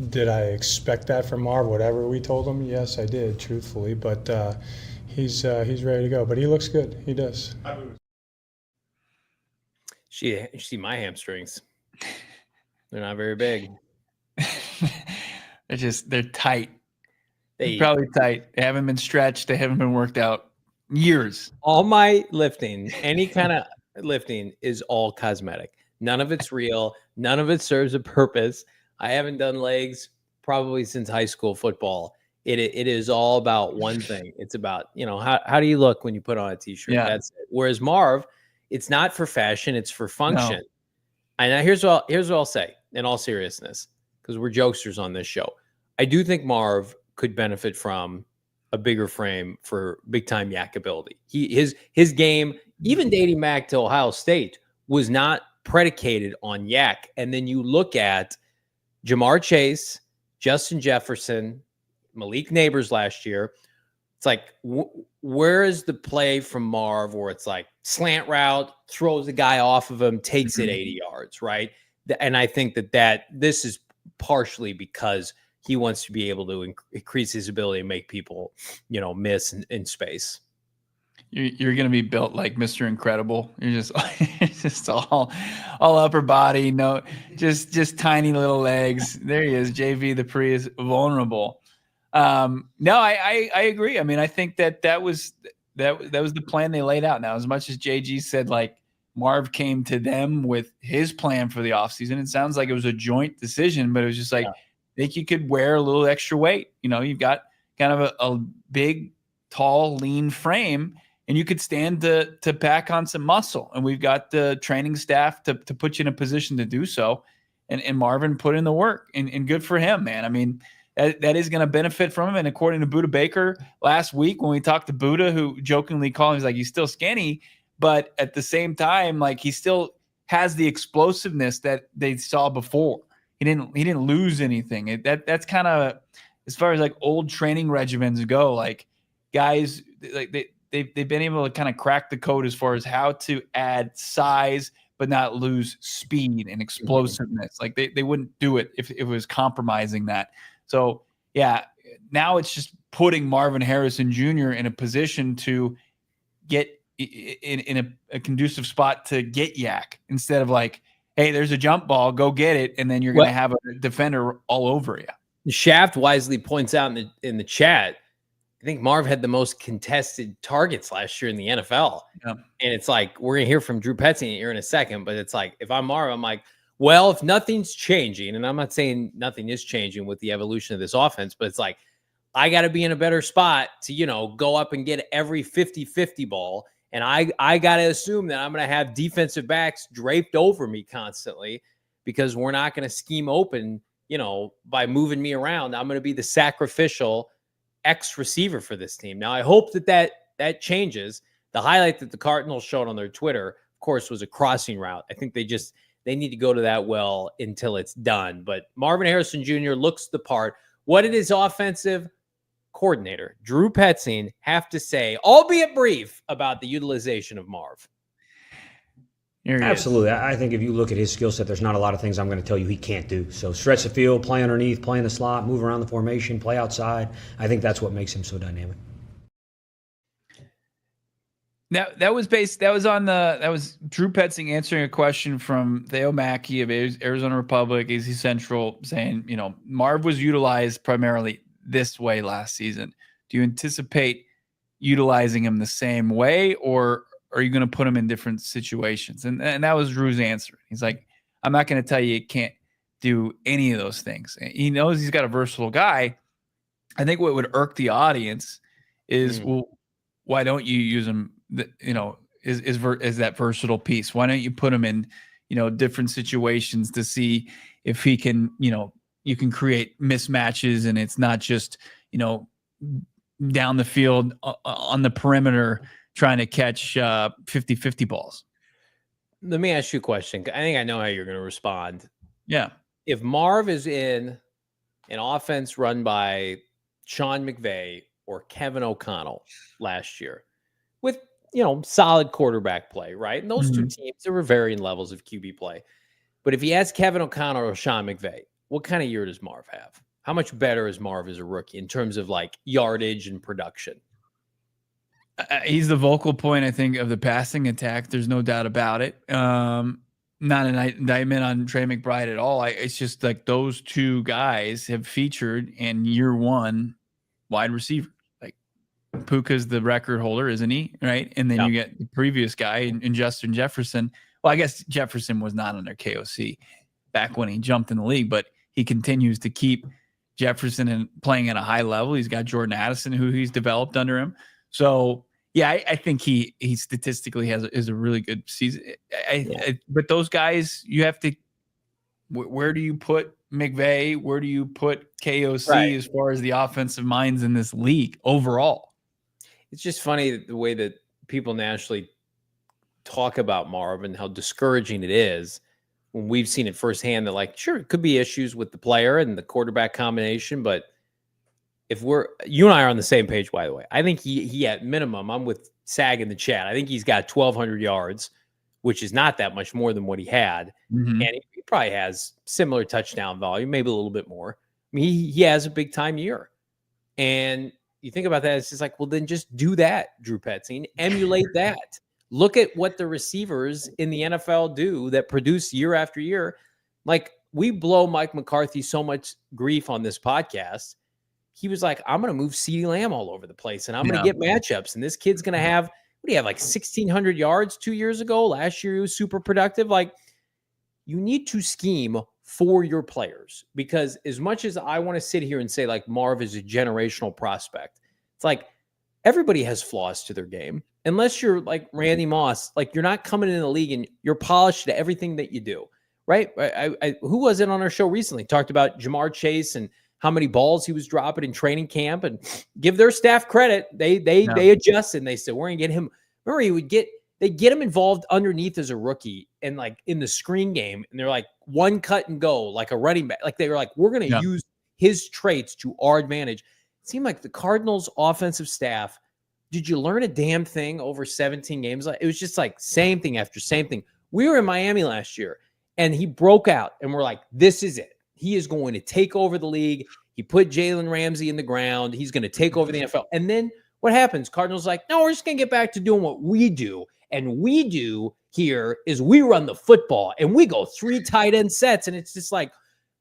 did I expect that from Marv? Whatever we told him, yes, I did, truthfully. But he's ready to go. But he looks good. He does. You see my hamstrings. They're not very big. They're tight. They're probably tight. They haven't been stretched. They haven't been worked out. Years. All my lifting, any kind of lifting, is all cosmetic. None of it's real. None of it serves a purpose. I haven't done legs probably since high school football. It is all about one thing. It's about, how do you look when you put on a t-shirt? Yeah. That's it. Whereas Marv, it's not for fashion, it's for function. No. And here's what I'll say in all seriousness, because we're jokesters on this show. I do think Marv could benefit from a bigger frame for big time yak ability. His game, even dating back to Ohio State, was not predicated on yak. And then you look at Jamar Chase, Justin Jefferson, Malik Neighbors last year. It's like, where is the play from Marv where it's like slant route, throws the guy off of him, takes it 80 yards, right? And I think that this is partially because he wants to be able to increase his ability to make people, miss in space. You're going to be built like Mr. Incredible. You're just all upper body, no, just tiny little legs. There he is. JV the Pre is vulnerable. No, I agree. I mean, I think that was the plan they laid out. Now, as much as JG said, like, Marv came to them with his plan for the offseason, it sounds like it was a joint decision, but it was just like, I think you could wear a little extra weight. You've got kind of a big, tall, lean frame, and you could stand to pack on some muscle. And we've got the training staff to put you in a position to do so. And Marvin put in the work, and good for him, man. I mean, that is going to benefit from him. And according to Buda Baker last week, when we talked to Buda, who jokingly called him, he's like, he's still skinny, but at the same time, like, he still has the explosiveness that they saw before. He didn't lose anything. That's kind of, as far as like old training regimens go, like, guys, like they've been able to kind of crack the code as far as how to add size but not lose speed and explosiveness. Like, they wouldn't do it if it was compromising that. So, yeah, now it's just putting Marvin Harrison Jr. in a position to get in a conducive spot to get yak, instead of like, hey, there's a jump ball, go get it, and then you're going to have a defender all over you. Shaft wisely points out in the chat, I think Marv had the most contested targets last year in the NFL. Yeah. And it's like, we're going to hear from Drew Petzing here in a second, but it's like, if I'm Marv, I'm like, well, if nothing's changing, and I'm not saying nothing is changing with the evolution of this offense, but it's like, I got to be in a better spot to, go up and get every 50-50 ball. And I got to assume that I'm going to have defensive backs draped over me constantly, because we're not going to scheme open, by moving me around. I'm going to be the sacrificial X receiver for this team. Now, I hope that changes. The highlight that the Cardinals showed on their Twitter, of course, was a crossing route. I think they need to go to that well until it's done. But Marvin Harrison Jr. looks the part. What did his offensive coordinator, Drew Petzing, have to say, albeit brief, about the utilization of Marv? Absolutely. I think if you look at his skill set, there's not a lot of things I'm going to tell you he can't do. So stretch the field, play underneath, play in the slot, move around the formation, play outside. I think that's what makes him so dynamic. Now that was Drew Petzing answering a question from Theo Mackey of Arizona Republic, AZ Central, saying, Marv was utilized primarily this way last season. Do you anticipate utilizing him the same way, or are you going to put him in different situations? And that was Drew's answer. He's like, I'm not going to tell you can't do any of those things. He knows he's got a versatile guy. I think what would irk the audience is, well, why don't you use him? Is that versatile piece? Why don't you put him in, different situations to see if he can, you can create mismatches, and it's not just, down the field on the perimeter trying to catch 50-50 balls. Let me ask you a question. I think I know how you're going to respond. Yeah. If Marv is in an offense run by Sean McVay or Kevin O'Connell last year with, solid quarterback play, right? And those two teams, there were varying levels of QB play. But if he has Kevin O'Connell or Sean McVay, what kind of year does Marv have? How much better is Marv as a rookie in terms of like yardage and production? He's the vocal point, I think, of the passing attack. There's no doubt about it. Not an indictment on Trey McBride at all. It's just like those two guys have featured in year one wide receiver. Like Puka's the record holder, isn't he? Right. And then you get the previous guy in Justin Jefferson. Well, I guess Jefferson was not under KOC back when he jumped in the league, but he continues to keep Jefferson and playing at a high level. He's got Jordan Addison, who he's developed under him. So yeah, I think he statistically is a really good season. But those guys, you have to. Where do you put McVay? Where do you put KOC as far as the offensive minds in this league overall? It's just funny the way that people nationally talk about Marv and how discouraging it is when we've seen it firsthand. That like, sure, it could be issues with the player and the quarterback combination, but if you and I are on the same page, by the way, I think he at minimum, I'm with Sag in the chat. I think he's got 1,200 yards, which is not that much more than what he had. And he probably has similar touchdown volume, maybe a little bit more. I mean, he has a big time year. And you think about that, it's just like, well, then just do that, Drew Petzing. Emulate that. Look at what the receivers in the NFL do that produce year after year. Like, we blow Mike McCarthy so much grief on this podcast. He was like, I'm going to move CeeDee Lamb all over the place, and I'm going to get matchups. And this kid's going to have, what do you have, like 1,600 yards 2 years ago? Last year, he was super productive. Like, you need to scheme for your players, because as much as I want to sit here and say, like, Marv is a generational prospect, it's like everybody has flaws to their game. Unless you're like Randy Moss, like, you're not coming in the league and you're polished to everything that you do, right? Who was it on our show recently? Talked about Jamar Chase and how many balls he was dropping in training camp, and give their staff credit. They adjusted and they said, we're going to get him. Remember, they get him involved underneath as a rookie and like in the screen game. And they're like one cut and go, like a running back. Like they were like, we're going to use his traits to our advantage. It seemed like the Cardinals offensive staff, did you learn a damn thing over 17 games? It was just like same thing after same thing. We were in Miami last year and he broke out and we're like, this is it. He is going to take over the league. He put Jalen Ramsey in the ground. He's going to take over the NFL. And then what happens? Cardinals like, no, we're just going to get back to doing what we do. And we do here is we run the football and we go 3 tight end sets. And it's just like,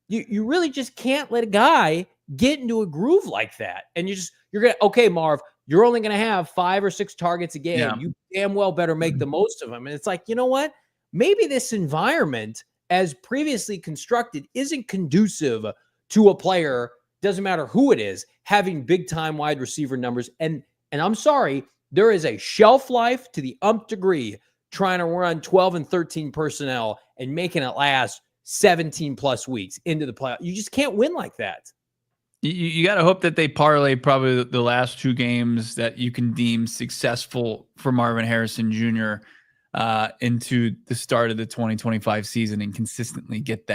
you really just can't let a guy get into a groove like that. And you're going to, okay, Marv, you're only going to have 5 or 6 targets a game. Yeah. You damn well better make the most of them. And it's like, you know what? Maybe this environment, as previously constructed, isn't conducive to a player, doesn't matter who it is, having big-time wide receiver numbers. And I'm sorry, there is a shelf life to the umph degree trying to run 12 and 13 personnel and making it last 17-plus weeks into the playoff. You just can't win like that. You got to hope that they parlay probably the last 2 games that you can deem successful for Marvin Harrison Jr. Into the start of the 2025 season and consistently get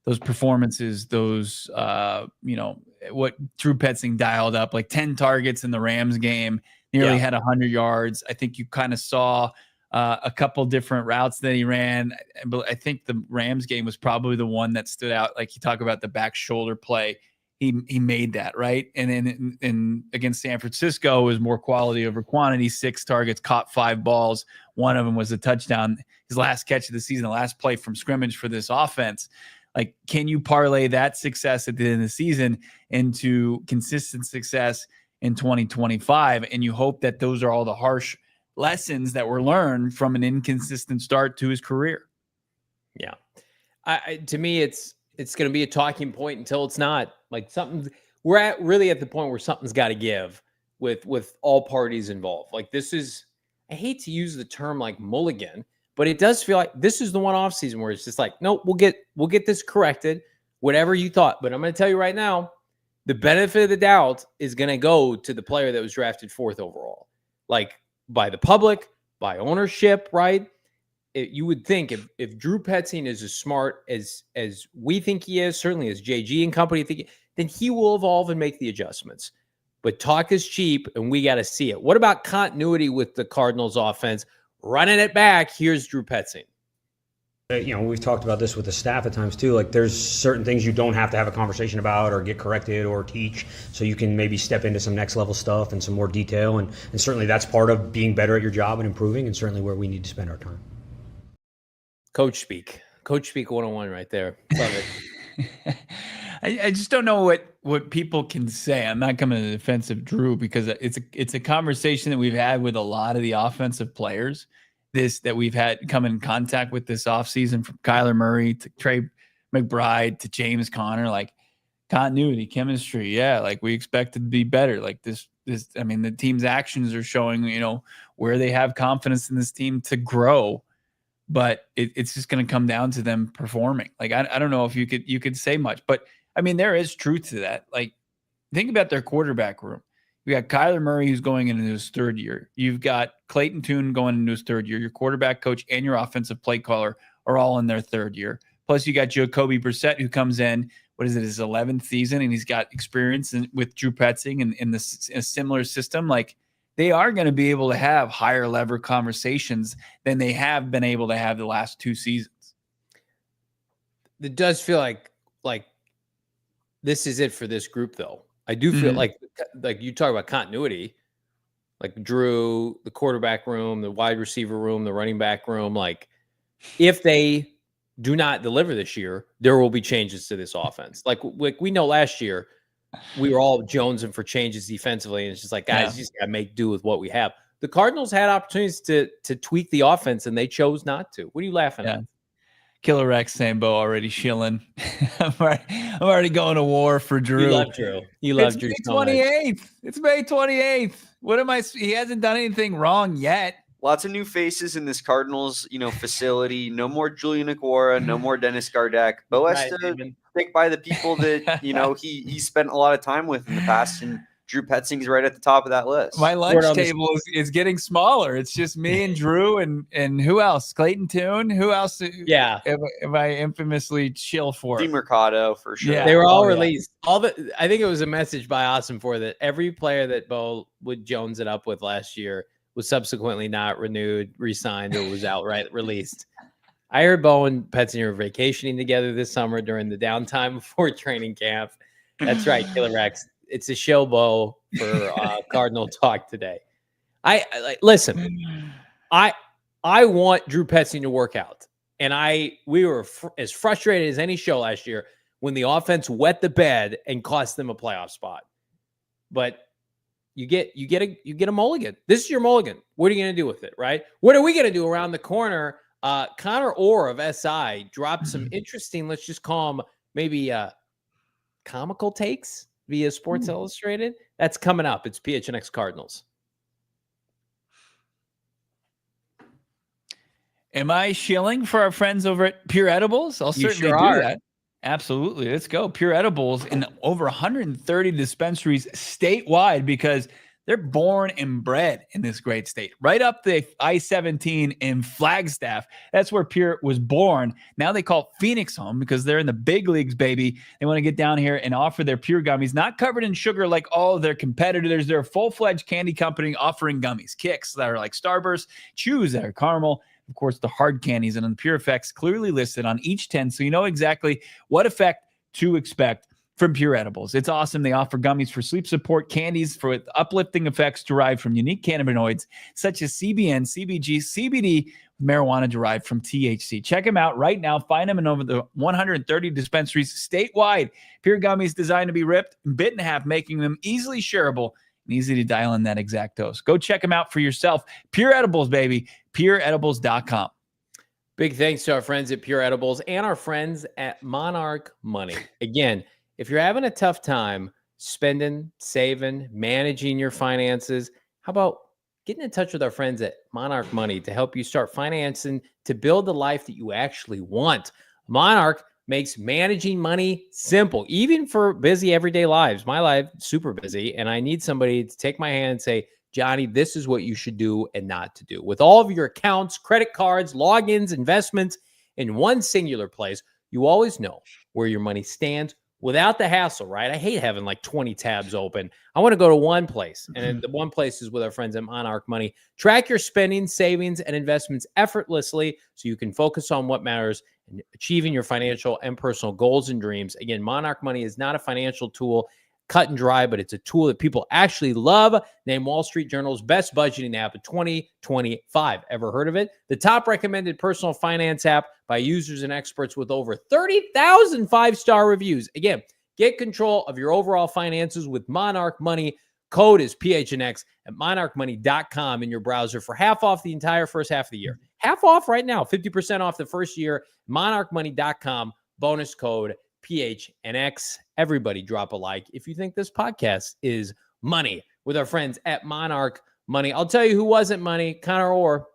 those performances, those, what Drew Petzing dialed up, like 10 targets in the Rams game, nearly had 100 yards. I think you kind of saw a couple different routes that he ran. But I think the Rams game was probably the one that stood out. Like you talk about the back shoulder play. He made that, right? And then in against San Francisco, it was more quality over quantity. 6 targets, caught 5 balls. One of them was a touchdown. His last catch of the season, the last play from scrimmage for this offense. Like, can you parlay that success at the end of the season into consistent success in 2025? And you hope that those are all the harsh lessons that were learned from an inconsistent start to his career. Yeah. To me, it's going to be a talking point until it's not. Like we're really at the point where something's got to give with all parties involved. Like this is, I hate to use the term like mulligan, but it does feel like this is the one off season where it's just like, nope, we'll get this corrected, whatever you thought. But I'm going to tell you right now, the benefit of the doubt is going to go to the player that was drafted 4th overall, like by the public, by ownership, right? You would think if Drew Petzing is as smart as we think he is, certainly as JG and company think, then he will evolve and make the adjustments. But talk is cheap, and we got to see it. What about continuity with the Cardinals offense? Running it back, here's Drew Petzing. We've talked about this with the staff at times too. Like there's certain things you don't have to have a conversation about or get corrected or teach. So you can maybe step into some next level stuff and some more detail. And certainly that's part of being better at your job and improving, and certainly where we need to spend our time. Coach speak 101 right there. Love it. I just don't know what people can say. I'm not coming to the defense of Drew because it's a conversation that we've had with a lot of the offensive players that we've had come in contact with this offseason, from Kyler Murray to Trey McBride to James Conner, like continuity, chemistry. Yeah. Like we expect to be better. Like this, I mean, the team's actions are showing, where they have confidence in this team to grow, but it's just going to come down to them performing. Like, I don't know if you could say much, but I mean, there is truth to that. Like, think about their quarterback room. You got Kyler Murray, who's going into his 3rd year. You've got Clayton Tune going into his 3rd year. Your quarterback coach and your offensive play caller are all in their 3rd year. Plus, you got Jacoby Brissett, who comes in, his 11th season, and he's got experience with Drew Petzing in a similar system. Like, they are going to be able to have higher level conversations than they have been able to have the last 2 seasons. It does feel like this is it for this group, though. I do feel like you talk about continuity, like Drew, the quarterback room, the wide receiver room, the running back room. Like, if they do not deliver this year, there will be changes to this offense. Like we know last year, we were all jonesing for changes defensively, and it's just like, guys, you just got to make do with what we have. The Cardinals had opportunities to tweak the offense, and they chose not to. What are you laughing at? Killer Rex Sambo already shilling. I'm already going to war for Drew. You love Drew. You love Drew. It's May 28th. It's May 28th. What am I? He hasn't done anything wrong yet. Lots of new faces in this Cardinals, facility. No more Julian Okwara. No more Dennis Gardeck. Bo has to stick by the people that he spent a lot of time with in the past, and Drew Petzing is right at the top of that list. My lunch table is getting smaller. It's just me and Drew and who else? Clayton Tune. Who else? Yeah. If I infamously chill for D Mercado for sure. Yeah. They were all released. I think it was a message by Austin for that every player that Bo would Jones it up with last year was subsequently not renewed, re-signed, or was outright released. I heard Bo and Petzing were vacationing together this summer during the downtime before training camp. That's right, Killer Rex. It's a show, Bo, for Cardinal Talk today. Listen. I want Drew Petzing to work out, and we were as frustrated as any show last year when the offense wet the bed and cost them a playoff spot. But you get a mulligan. This is your mulligan. What are you going to do with it, right? What are we going to do around the corner? Connor Orr of SI dropped some interesting, let's just call them maybe comical takes via Sports Illustrated. That's coming up. It's PHNX Cardinals. Am I shilling for our friends over at Pure Edibles? I'll certainly do that. Absolutely. Let's go. Pure Edibles in over 130 dispensaries statewide, because They're born and bred in this great state. Right up the I-17 in Flagstaff. That's where Pure was born. Now they call Phoenix home because they're in the big leagues, baby. They want to get down here and offer their Pure gummies, not covered in sugar like all of their competitors. They're a full-fledged candy company offering gummies, Kicks that are like Starburst, Chews that are caramel, of course, the hard candies, and the Pure effects clearly listed on each 10, so you know exactly what effect to expect from Pure Edibles. It's awesome. They offer gummies for sleep support, candies for uplifting effects derived from unique cannabinoids such as CBN, CBG, CBD, marijuana derived from THC. Check them out right now. Find them in over the 130 dispensaries statewide. Pure gummies designed to be ripped and bit in half, making them easily shareable and easy to dial in that exact dose. Go check them out for yourself. Pure Edibles, baby. PureEdibles.com. Big thanks to our friends at Pure Edibles and our friends at Monarch Money. Again, if you're having a tough time spending, saving, managing your finances, how about getting in touch with our friends at Monarch Money to help you start financing to build the life that you actually want? Monarch makes managing money simple, even for busy everyday lives. My life is super busy, and I need somebody to take my hand and say, Johnny, this is what you should do and not to do. With all of your accounts, credit cards, logins, investments in one singular place, you always know where your money stands without the hassle, right? I hate having like 20 tabs open. I want to go to one place, and the one place is with our friends at Monarch Money. Track your spending, savings, and investments effortlessly so you can focus on what matters and achieving your financial and personal goals and dreams. Again, Monarch Money is not a financial tool, cut and dry, but it's a tool that people actually love. Named Wall Street Journal's best budgeting app of 2025. Ever heard of it? The top recommended personal finance app by users and experts with over 30,000 five-star reviews. Again, get control of your overall finances with Monarch Money. Code is PHNX at monarchmoney.com in your browser for half off the entire first half of the year. Half off right now, 50% off the first year, monarchmoney.com, bonus code PHNX. Everybody drop a like if you think this podcast is money with our friends at Monarch Money. I'll tell you who wasn't money, Connor Orr,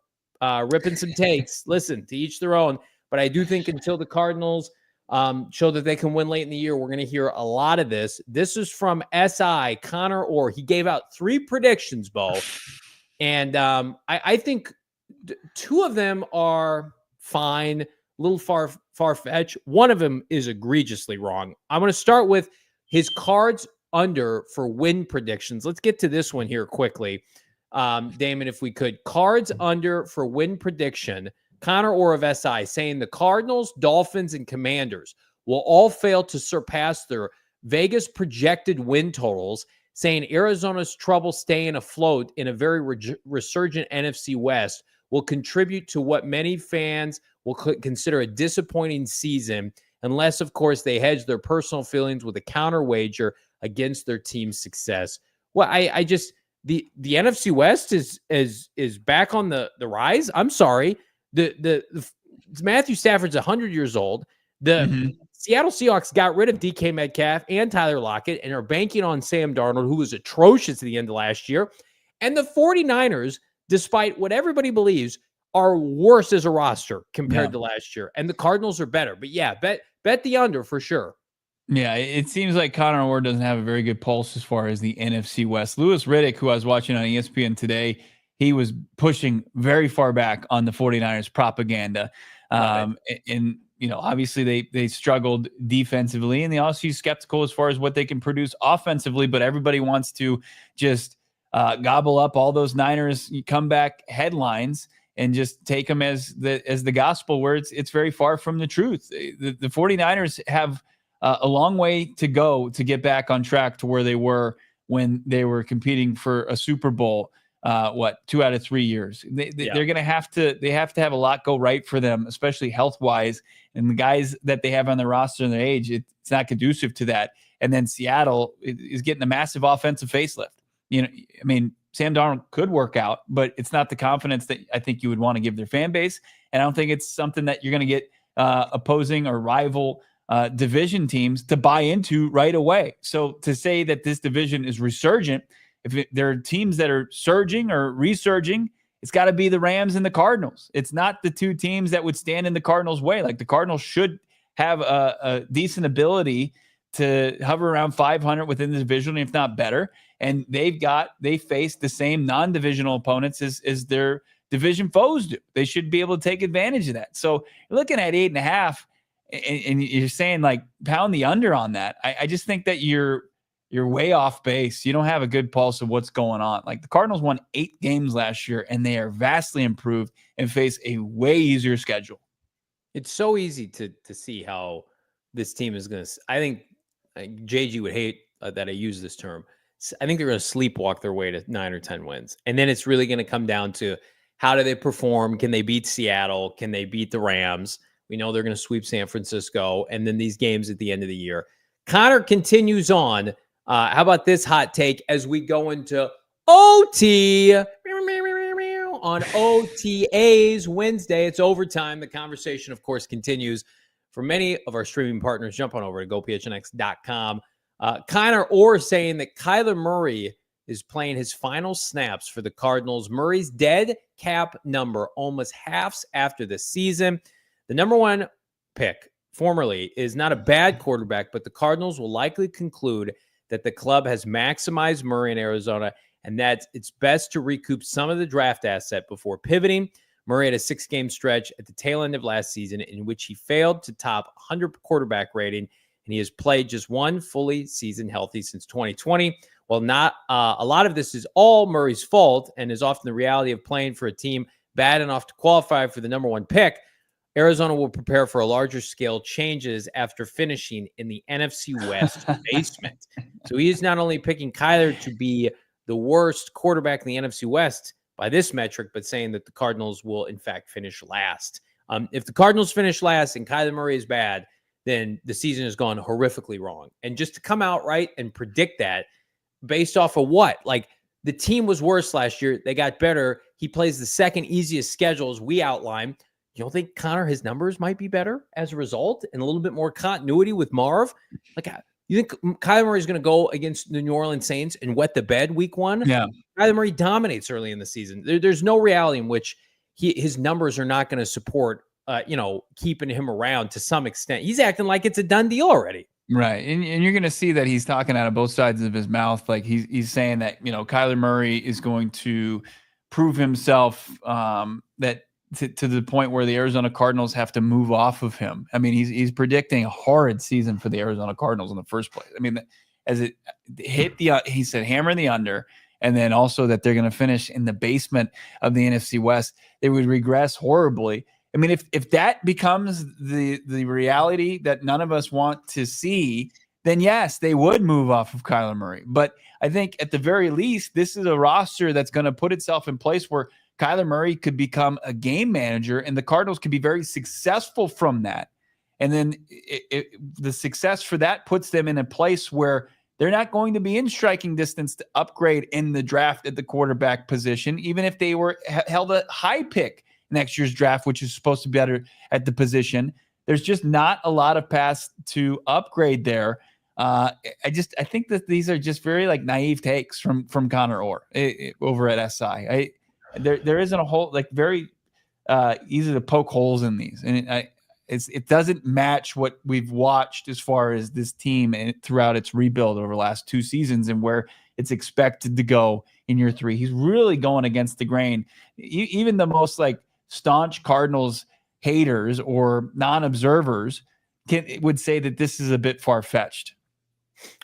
ripping some takes. Listen, to each their own. But I do think until the Cardinals show that they can win late in the year, we're going to hear a lot of this. This is from SI, Connor Orr. He gave out 3 predictions, Bo. And I think 2 of them are fine, a little far-fetched. One of them is egregiously wrong. I'm going to start with his cards under for win predictions. Let's get to this one here quickly. Damon, if we could. Cards under for win prediction. Connor Orr of SI saying the Cardinals, Dolphins, and Commanders will all fail to surpass their Vegas projected win totals, saying Arizona's trouble staying afloat in a very resurgent NFC West will contribute to what many fans will consider a disappointing season, unless, of course, they hedge their personal feelings with a counter wager against their team's success. Well, I just the NFC West is back on the rise. I'm sorry. The Matthew Stafford's 100 years old. The Seattle Seahawks got rid of DK Metcalf and Tyler Lockett and are banking on Sam Darnold, who was atrocious at the end of last year. And the 49ers, despite what everybody believes, are worse as a roster compared to last year. And the Cardinals are better. But yeah, bet the under for sure. Yeah, it seems like Connor Orr doesn't have a very good pulse as far as the NFC West. Louis Riddick, who I was watching on ESPN today, he was pushing very far back on the 49ers propaganda. And, you know, obviously they struggled defensively, and they also skeptical as far as what they can produce offensively, but everybody wants to just gobble up all those Niners comeback headlines and just take them as the gospel, where it's very far from the truth. The 49ers have a long way to go to get back on track to where they were when they were competing for a Super Bowl. 2 out of 3 years. They're going to have to have a lot go right for them, especially health-wise. And the guys that they have on their roster and their age, it's not conducive to that. And then Seattle is getting a massive offensive facelift. You know, I mean, Sam Darnold could work out, but it's not the confidence that I think you would want to give their fan base. And I don't think it's something that you're going to get opposing or rival division teams to buy into right away. So to say that this division is resurgent, if there are teams that are surging or resurging, it's got to be the Rams and the Cardinals. It's not the 2 teams that would stand in the Cardinals' way. Like, the Cardinals should have a decent ability to hover around 500 within the division, if not better. And they face the same non-divisional opponents as their division foes do. They should be able to take advantage of that. So you're looking at 8.5, and you're saying like pound the under on that. I just think that you're way off base. You don't have a good pulse of what's going on. Like the Cardinals won 8 games last year, and they are vastly improved and face a way easier schedule. It's so easy to see how this team is going to. I think JG would hate that I use this term. I think they're going to sleepwalk their way to 9 or 10 wins. And then it's really going to come down to how do they perform? Can they beat Seattle? Can they beat the Rams? We know they're going to sweep San Francisco. And then these games at the end of the year. Connor continues on. How about this hot take as we go into OT on OTAs Wednesday? It's overtime. The conversation, of course, continues. For many of our streaming partners, jump on over to gophnx.com. Connor Orr saying that Kyler Murray is playing his final snaps for the Cardinals. Murray's dead cap number almost halves after the season. The number 1 pick formerly is not a bad quarterback, but the Cardinals will likely conclude that the club has maximized Murray in Arizona and that it's best to recoup some of the draft asset before pivoting. Murray had a 6-game stretch at the tail end of last season in which he failed to top 100 quarterback rating, and he has played just 1 fully season healthy since 2020. While not a lot of this is all Murray's fault and is often the reality of playing for a team bad enough to qualify for the number 1 pick, Arizona will prepare for a larger scale changes after finishing in the NFC West basement. So he is not only picking Kyler to be the worst quarterback in the NFC West by this metric, but saying that the Cardinals will, in fact, finish last. If the Cardinals finish last and Kyler Murray is bad, then the season has gone horrifically wrong. And just to come out right and predict that based off of what? Like, the team was worse last year. They got better. He plays the second easiest schedule, as we outlined. You don't think, Connor, his numbers might be better as a result and a little bit more continuity with Marv? Like, you think Kyler Murray is going to go against the New Orleans Saints and wet the bed week 1? Yeah. Kyler Murray dominates early in the season. There's no reality in which his numbers are not going to support, keeping him around to some extent. He's acting like it's a done deal already. Right. And you're going to see that he's talking out of both sides of his mouth. Like he's saying that, Kyler Murray is going to prove himself that to the point where the Arizona Cardinals have to move off of him. I mean, he's predicting a horrid season for the Arizona Cardinals in the first place. I mean, as it hit he said hammer the under, and then also that they're going to finish in the basement of the NFC West. They would regress horribly. I mean, if that becomes the reality that none of us want to see, then yes, they would move off of Kyler Murray. But I think at the very least, this is a roster that's going to put itself in place where Kyler Murray could become a game manager, and the Cardinals could be very successful from that. And then the success for that puts them in a place where they're not going to be in striking distance to upgrade in the draft at the quarterback position, even if they were held a high pick next year's draft, which is supposed to be better at the position. There's just not a lot of paths to upgrade there. I think that these are just very naive takes from Connor Orr over at SI. There isn't a whole very easy to poke holes in these, and it doesn't match what we've watched as far as this team throughout its rebuild over the last 2 seasons and where it's expected to go in year 3. He's really going against the grain. Even the most staunch Cardinals haters or non-observers would say that this is a bit far-fetched.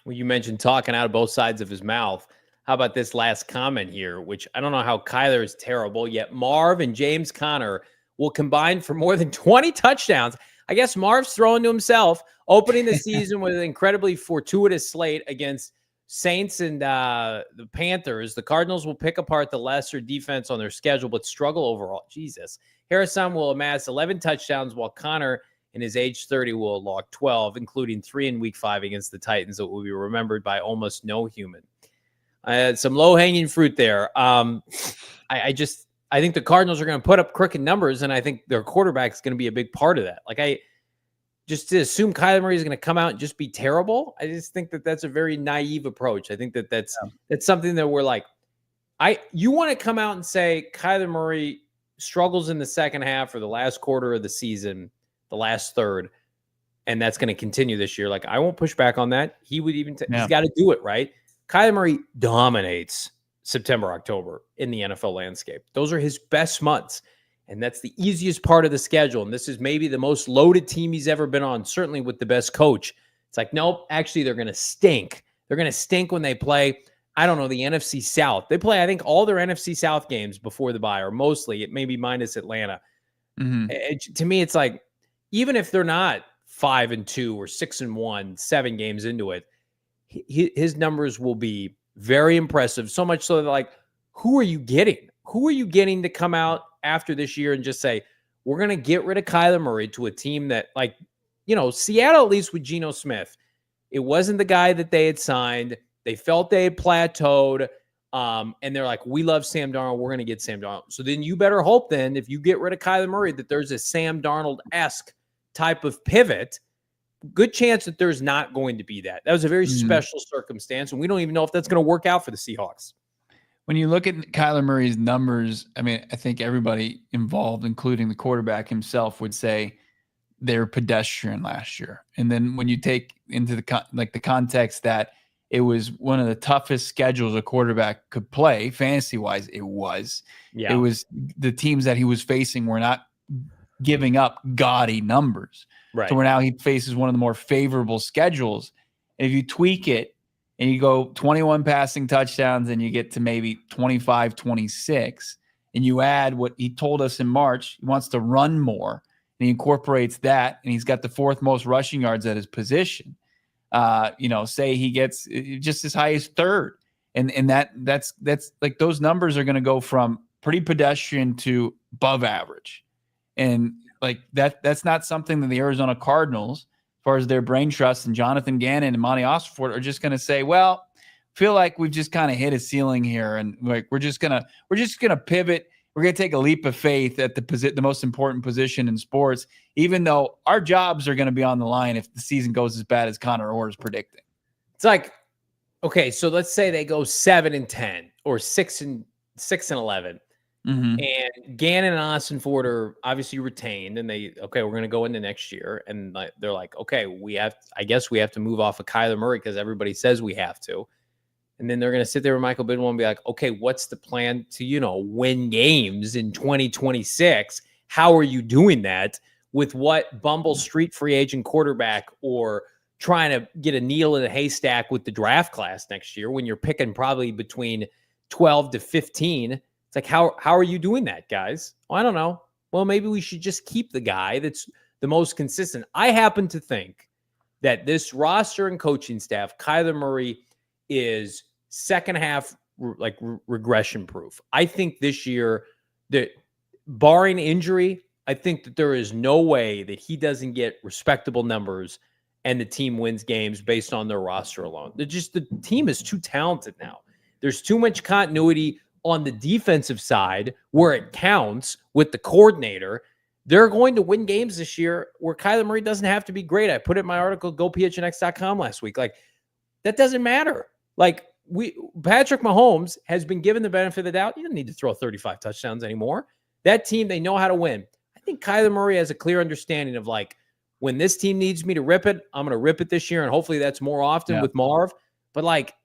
Well, you mentioned talking out of both sides of his mouth. How about this last comment here, which I don't know how Kyler is terrible, yet Marv and James Conner will combine for more than 20 touchdowns. I guess Marv's throwing to himself, opening the season with an incredibly fortuitous slate against Saints and the Panthers. The Cardinals will pick apart the lesser defense on their schedule, but struggle overall. Jesus. Harrison will amass 11 touchdowns, while Connor, in his age 30, will log 12, including 3 in week 5 against the Titans that will be remembered by almost no human. Some low-hanging fruit there. I think the Cardinals are going to put up crooked numbers, and I think their quarterback is going to be a big part of that. Just to assume Kyler Murray is going to come out and just be terrible, I just think that that's a very naive approach. I think that that's something that we're you want to come out and say Kyler Murray struggles in the second half or the last quarter of the season, the last third. and that's going to continue this year. Like, I won't push back on that. He would even he's Yeah. got to do it, right? Kyler Murray dominates September, October in the NFL landscape. Those are his best months, and that's the easiest part of the schedule. And this is maybe the most loaded team he's ever been on, certainly with the best coach. It's like, nope, actually, they're going to stink. They're going to stink when they play, I don't know, the NFC South. They play, I think, all their NFC South games before the bye, or mostly, it may be minus Atlanta. To me, it's like, even if they're not 5-2 or 6-1, 7 games into it, his numbers will be very impressive. So much so that, like, who are you getting? Who are you getting to come out after this year and just say, we're going to get rid of Kyler Murray to a team that, like, Seattle, at least with Geno Smith, it wasn't the guy that they had signed. They felt they had plateaued. And they're like, we love Sam Darnold. We're going to get Sam Darnold. So then you better hope then, if you get rid of Kyler Murray, that there's a Sam Darnold-esque type of pivot. Good chance that there's not going to be that. That was a very special circumstance, and we don't even know if that's going to work out for the Seahawks. When you look at Kyler Murray's numbers, I mean, I think everybody involved, including the quarterback himself, would say they're pedestrian last year. And then when you take into the context that it was one of the toughest schedules a quarterback could play, fantasy-wise, it was. Yeah. It was the teams that he was facing were not giving up gaudy numbers. Right. So now he faces one of the more favorable schedules. And if you tweak it and you go 21 passing touchdowns and you get to maybe 25, 26, and you add what he told us in March, he wants to run more, and he incorporates that, and he's got the 4th most rushing yards at his position. Say he gets just as high as 3rd. And that's like, those numbers are going to go from pretty pedestrian to above average. And like that's not something that the Arizona Cardinals, as far as their brain trust and Jonathan Gannon and Monty Osford, are just going to say, well, feel like we've just kind of hit a ceiling here, and like we're just gonna pivot. We're gonna take a leap of faith at the most important position in sports, even though our jobs are going to be on the line if the season goes as bad as Connor Orr is predicting. It's like, okay, so let's say they go 7-10 or 6-11. And Gannon and Austin Ford are obviously retained, and we're going to go into next year, and they're like, okay, I guess we have to move off of Kyler Murray because everybody says we have to. And then they're going to sit there with Michael Bidwell and be like, okay, what's the plan to, win games in 2026? How are you doing that with what Bumble Street free agent quarterback, or trying to get a needle in a haystack with the draft class next year when you're picking probably between 12 to 15? It's like, how are you doing that, guys? Well, I don't know. Well, maybe we should just keep the guy that's the most consistent. I happen to think that this roster and coaching staff, Kyler Murray, is second half regression proof. I think this year, that barring injury, I think that there is no way that he doesn't get respectable numbers and the team wins games based on their roster alone. The team is too talented now. There's too much continuity on the defensive side where it counts with the coordinator. They're going to win games this year where Kyler Murray doesn't have to be great. I put it in my article, gophnx.com last week. Like, that doesn't matter. Like, Patrick Mahomes has been given the benefit of the doubt. You don't need to throw 35 touchdowns anymore. That team, they know how to win. I think Kyler Murray has a clear understanding of, like, when this team needs me to rip it, I'm going to rip it this year, and hopefully that's more often with Marv. But, like,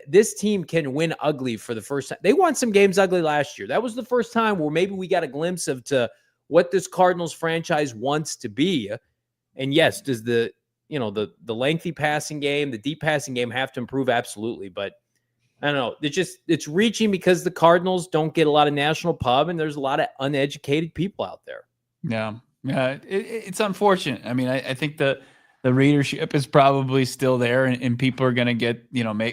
this team can win ugly for the first time. They won some games ugly last year. That was the first time where maybe we got a glimpse of to what this Cardinals franchise wants to be. And yes, does the lengthy passing game, the deep passing game have to improve? Absolutely. But I don't know. It's reaching because the Cardinals don't get a lot of national pub, and there's a lot of uneducated people out there. Yeah. Yeah. It's unfortunate. I mean, I think the readership is probably still there, and people are going to get,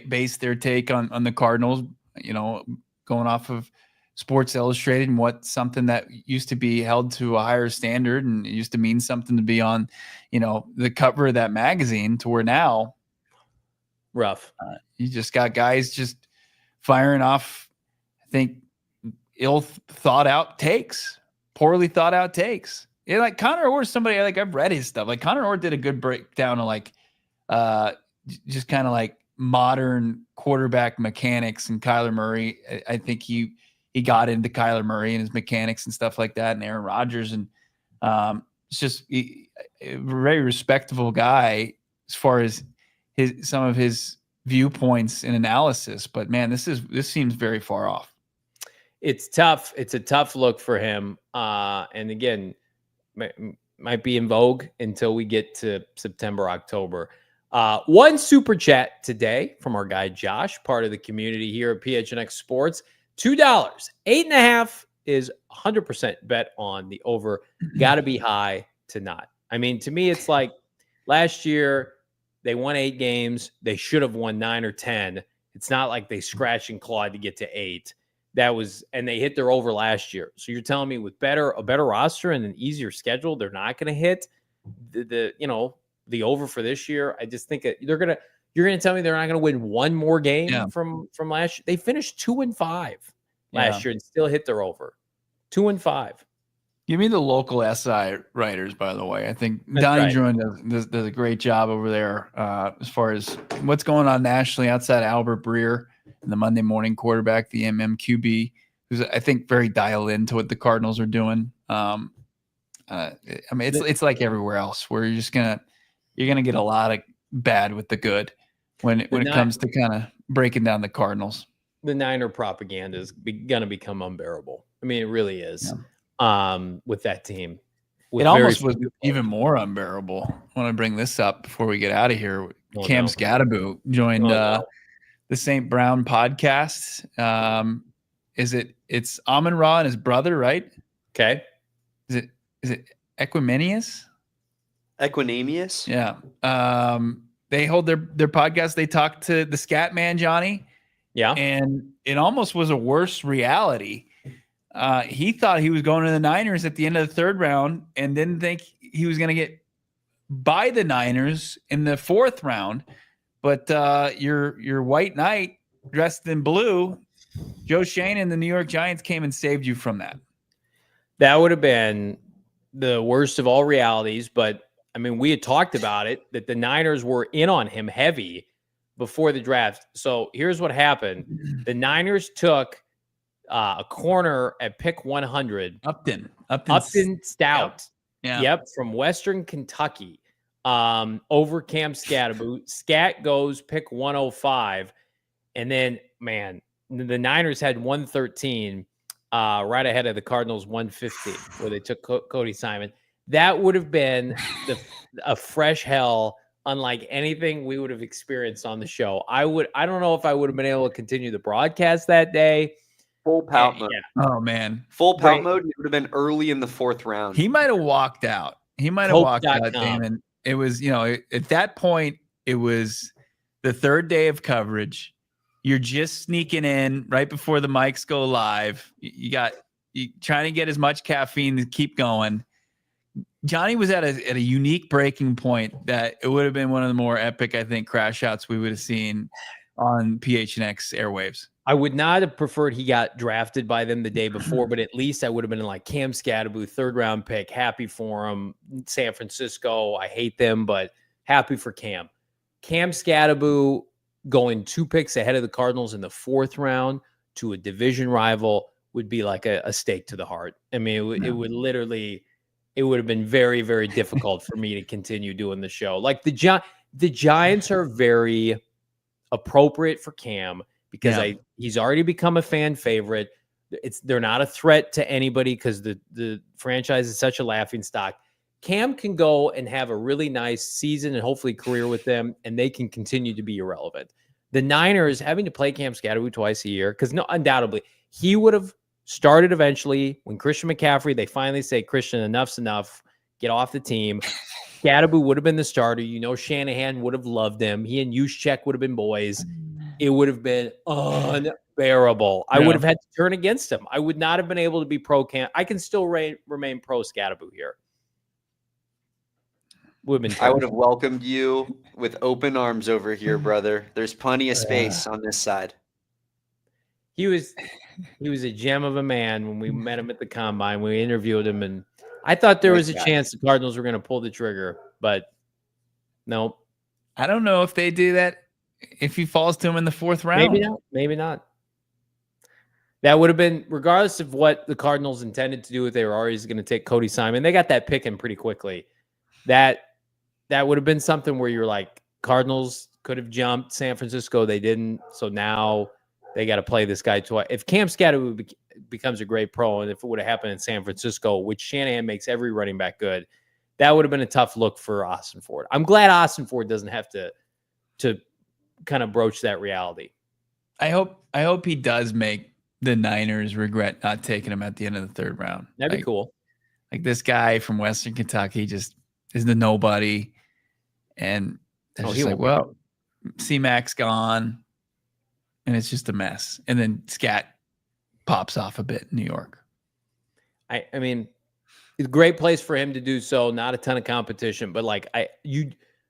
base their take on the Cardinals, going off of Sports Illustrated and something that used to be held to a higher standard, and it used to mean something to be on, the cover of that magazine, to where now rough. You just got guys just firing off, I think, poorly thought out takes. Yeah, like Connor Orr is somebody, like, I've read his stuff. Like, Connor Orr did a good breakdown of, like, just kind of like modern quarterback mechanics, and Kyler Murray. I think he got into Kyler Murray and his mechanics and stuff like that, and Aaron Rodgers. And just a very respectable guy as far as some of his viewpoints and analysis. But man, this seems very far off. It's tough. It's a tough look for him. And again, might be in vogue until we get to September, October. One super chat today from our guy Josh, part of the community here at PHNX Sports. $2, 8.5 is 100% bet on the over. Got to be high to not. I mean, to me, it's like last year they won 8 games. They should have won 9 or 10. It's not like they scratched and clawed to get to 8. And they hit their over last year. So you're telling me with a better roster and an easier schedule, they're not going to hit the over for this year. I just think you're going to tell me they're not going to win one more game from last year. They finished 2-5 last year and still hit their over. 2-5. Give me the local SI writers, by the way. I think Donnie Druin does a great job over there as far as what's going on nationally outside Albert Breer and the Monday morning quarterback, the MMQB, who's I think very dialed into what the Cardinals are doing. I mean, it's like everywhere else where you're gonna get a lot of bad with the good when it comes to kind of breaking down the Cardinals. The Niner propaganda is gonna become unbearable. I mean, it really is. With that team. It almost was even more unbearable. I want to bring this up before we get out of here. Cam Scadaboo joined the St. Brown podcast. It's Amon Ra and his brother, right? Okay. Is it Equimenius? Equinemius? Yeah. They hold their podcast. They talk to the Scat Man, Johnny. Yeah. And it almost was a worse reality. He thought he was going to the Niners at the end of the 3rd round and didn't think he was going to get by the Niners in the 4th round. But your white knight dressed in blue, Joe Shane and the New York Giants came and saved you from that. That would have been the worst of all realities. But, I mean, we had talked about it, that the Niners were in on him heavy before the draft. So here's what happened. The Niners took a corner at pick 100. Upton Stout. Yeah. Yep, from Western Kentucky. Over Cam Scadaboo. Scat goes pick 105. And then, man, the Niners had 113 right ahead of the Cardinals 115, where they took Cody Simon. That would have been a fresh hell unlike anything we would have experienced on the show. I don't know if I would have been able to continue the broadcast that day. Full pout mode. Yeah. Oh, man. Full pout mode. It would have been early in the 4th round. He might have walked out. Damon. It was, at that point, it was the 3rd day of coverage. You're just sneaking in right before the mics go live. You trying to get as much caffeine to keep going. Johnny was at a unique breaking point that it would have been one of the more epic, I think, crash outs we would have seen on PHNX airwaves. I would not have preferred he got drafted by them the day before, but at least I would have been like Cam Scadaboo, 3rd round pick, happy for him. San Francisco, I hate them, but happy for Cam. Cam Scadaboo going 2 picks ahead of the Cardinals in the 4th round to a division rival would be like a stake to the heart. I mean, it would have been very, very difficult for me to continue doing the show. Like the Giants are very appropriate for Cam because he's already become a fan favorite. They're not a threat to anybody because the franchise is such a laughingstock. Cam can go and have a really nice season and hopefully career with them, and they can continue to be irrelevant. The Niners having to play Cam Scadaboo twice a year, because undoubtedly he would have started eventually when Christian McCaffrey, they finally say, Christian, enough's enough, get off the team. Scadaboo would have been the starter. Shanahan would have loved him. He and Juszczyk would have been boys. It would have been unbearable. I would have had to turn against him. I would not have been able to be pro Cam. I can still remain pro Scadaboo here. I would have welcomed you with open arms over here, brother. There's plenty of space on this side. He was a gem of a man when we met him at the combine. We interviewed him, and I thought there was a chance the Cardinals were going to pull the trigger, but no. I don't know if they do that if he falls to him in the 4th round. Maybe not. That would have been, regardless of what the Cardinals intended to do, if they were always going to take Cody Simon. They got that pick in pretty quickly. That would have been something where you're like, Cardinals could have jumped San Francisco. They didn't. So now they got to play this guy twice. If Cam Scatterwood becomes a great pro, and if it would have happened in San Francisco, which Shanahan makes every running back good, that would have been a tough look for Austin Ford. I'm glad Austin Ford doesn't have to kind of broach that reality. I hope he does make the Niners regret not taking him at the end of the third round. That'd be cool. Like this guy from Western Kentucky just is the nobody. And it's just like, well, C-Mac's gone. And it's just a mess. And then Scat pops off a bit in New York. I mean, it's a great place for him to do so. Not a ton of competition, but like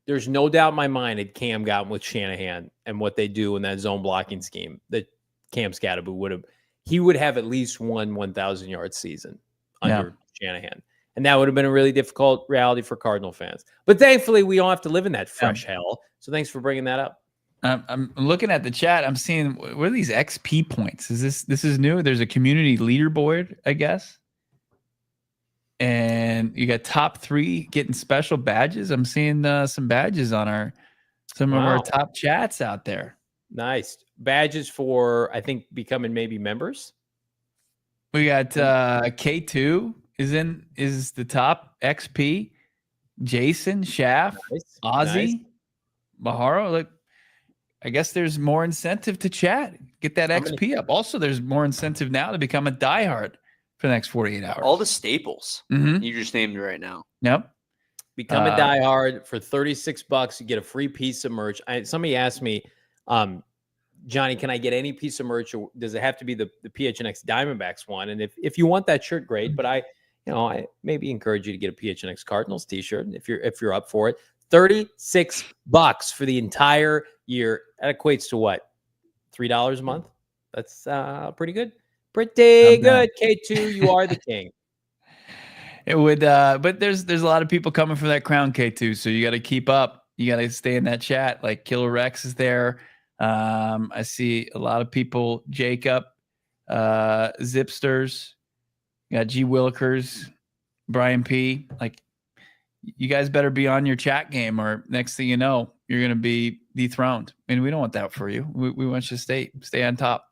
there's no doubt in my mind that Cam got with Shanahan and what they do in that zone blocking scheme that Cam Scatterwood would have at least one 1,000-yard season under Shanahan. And that would have been a really difficult reality for Cardinal fans. But thankfully, we don't have to live in that fresh hell. So thanks for bringing that up. I'm looking at the chat. I'm seeing, what are these XP points? This is new? There's a community leaderboard, I guess. And you got top 3 getting special badges. I'm seeing some badges on some of our top chats out there. Nice. Badges for, I think, becoming maybe members. We got K2 is the top. XP, Jason, Schaff, nice. Ozzy, Maharo. Look, I guess there's more incentive to chat. Get that XP up. Also, there's more incentive now to become a diehard for the next 48 hours. All the staples you just named right now. Yep. Become a diehard for $36. You get a free piece of merch. Somebody asked me, Johnny, can I get any piece of merch, or does it have to be the PHNX Diamondbacks one? And if you want that shirt, great. But I maybe encourage you to get a PHNX Cardinals t-shirt if you're up for it. $36 for the entire year. That equates to what? $3 a month? That's pretty good. Pretty good. K2, you are the king. It would, but there's a lot of people coming for that crown, K2. So you got to keep up. You got to stay in that chat. Like Killer Rex is there. I see a lot of people. Jacob, Zipsters, you got G Wilkers, Brian P. Like, you guys better be on your chat game, or next thing you know, you're going to be dethroned. And we don't want that for you. We want you to stay on top.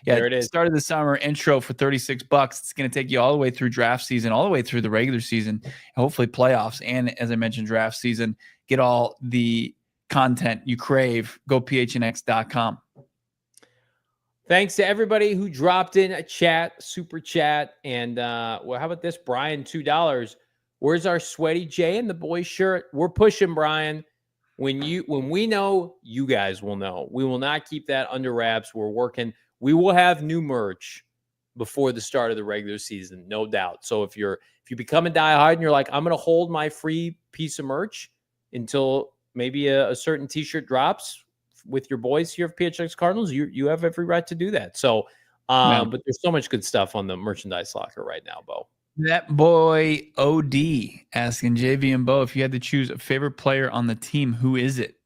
Yeah, there it is. Start of the summer intro for $36. It's going to take you all the way through draft season, all the way through the regular season, and hopefully playoffs. And as I mentioned, draft season. Get all the content you crave. Go phnx.com. Thanks to everybody who dropped in a chat, super chat. And well, how about this? Brian, $2. Where's our sweaty Jay and the boys shirt? We're pushing, Brian. When we know, you guys will know. We will not keep that under wraps. We're working. We will have new merch before the start of the regular season, no doubt. So if you become a diehard and you're like, I'm going to hold my free piece of merch until maybe a certain t-shirt drops with your boys here of PHX Cardinals, you have every right to do that. So, but there's so much good stuff on the merchandise locker right now, Bo. That boy OD asking JV and Bo, if you had to choose a favorite player on the team, who is it?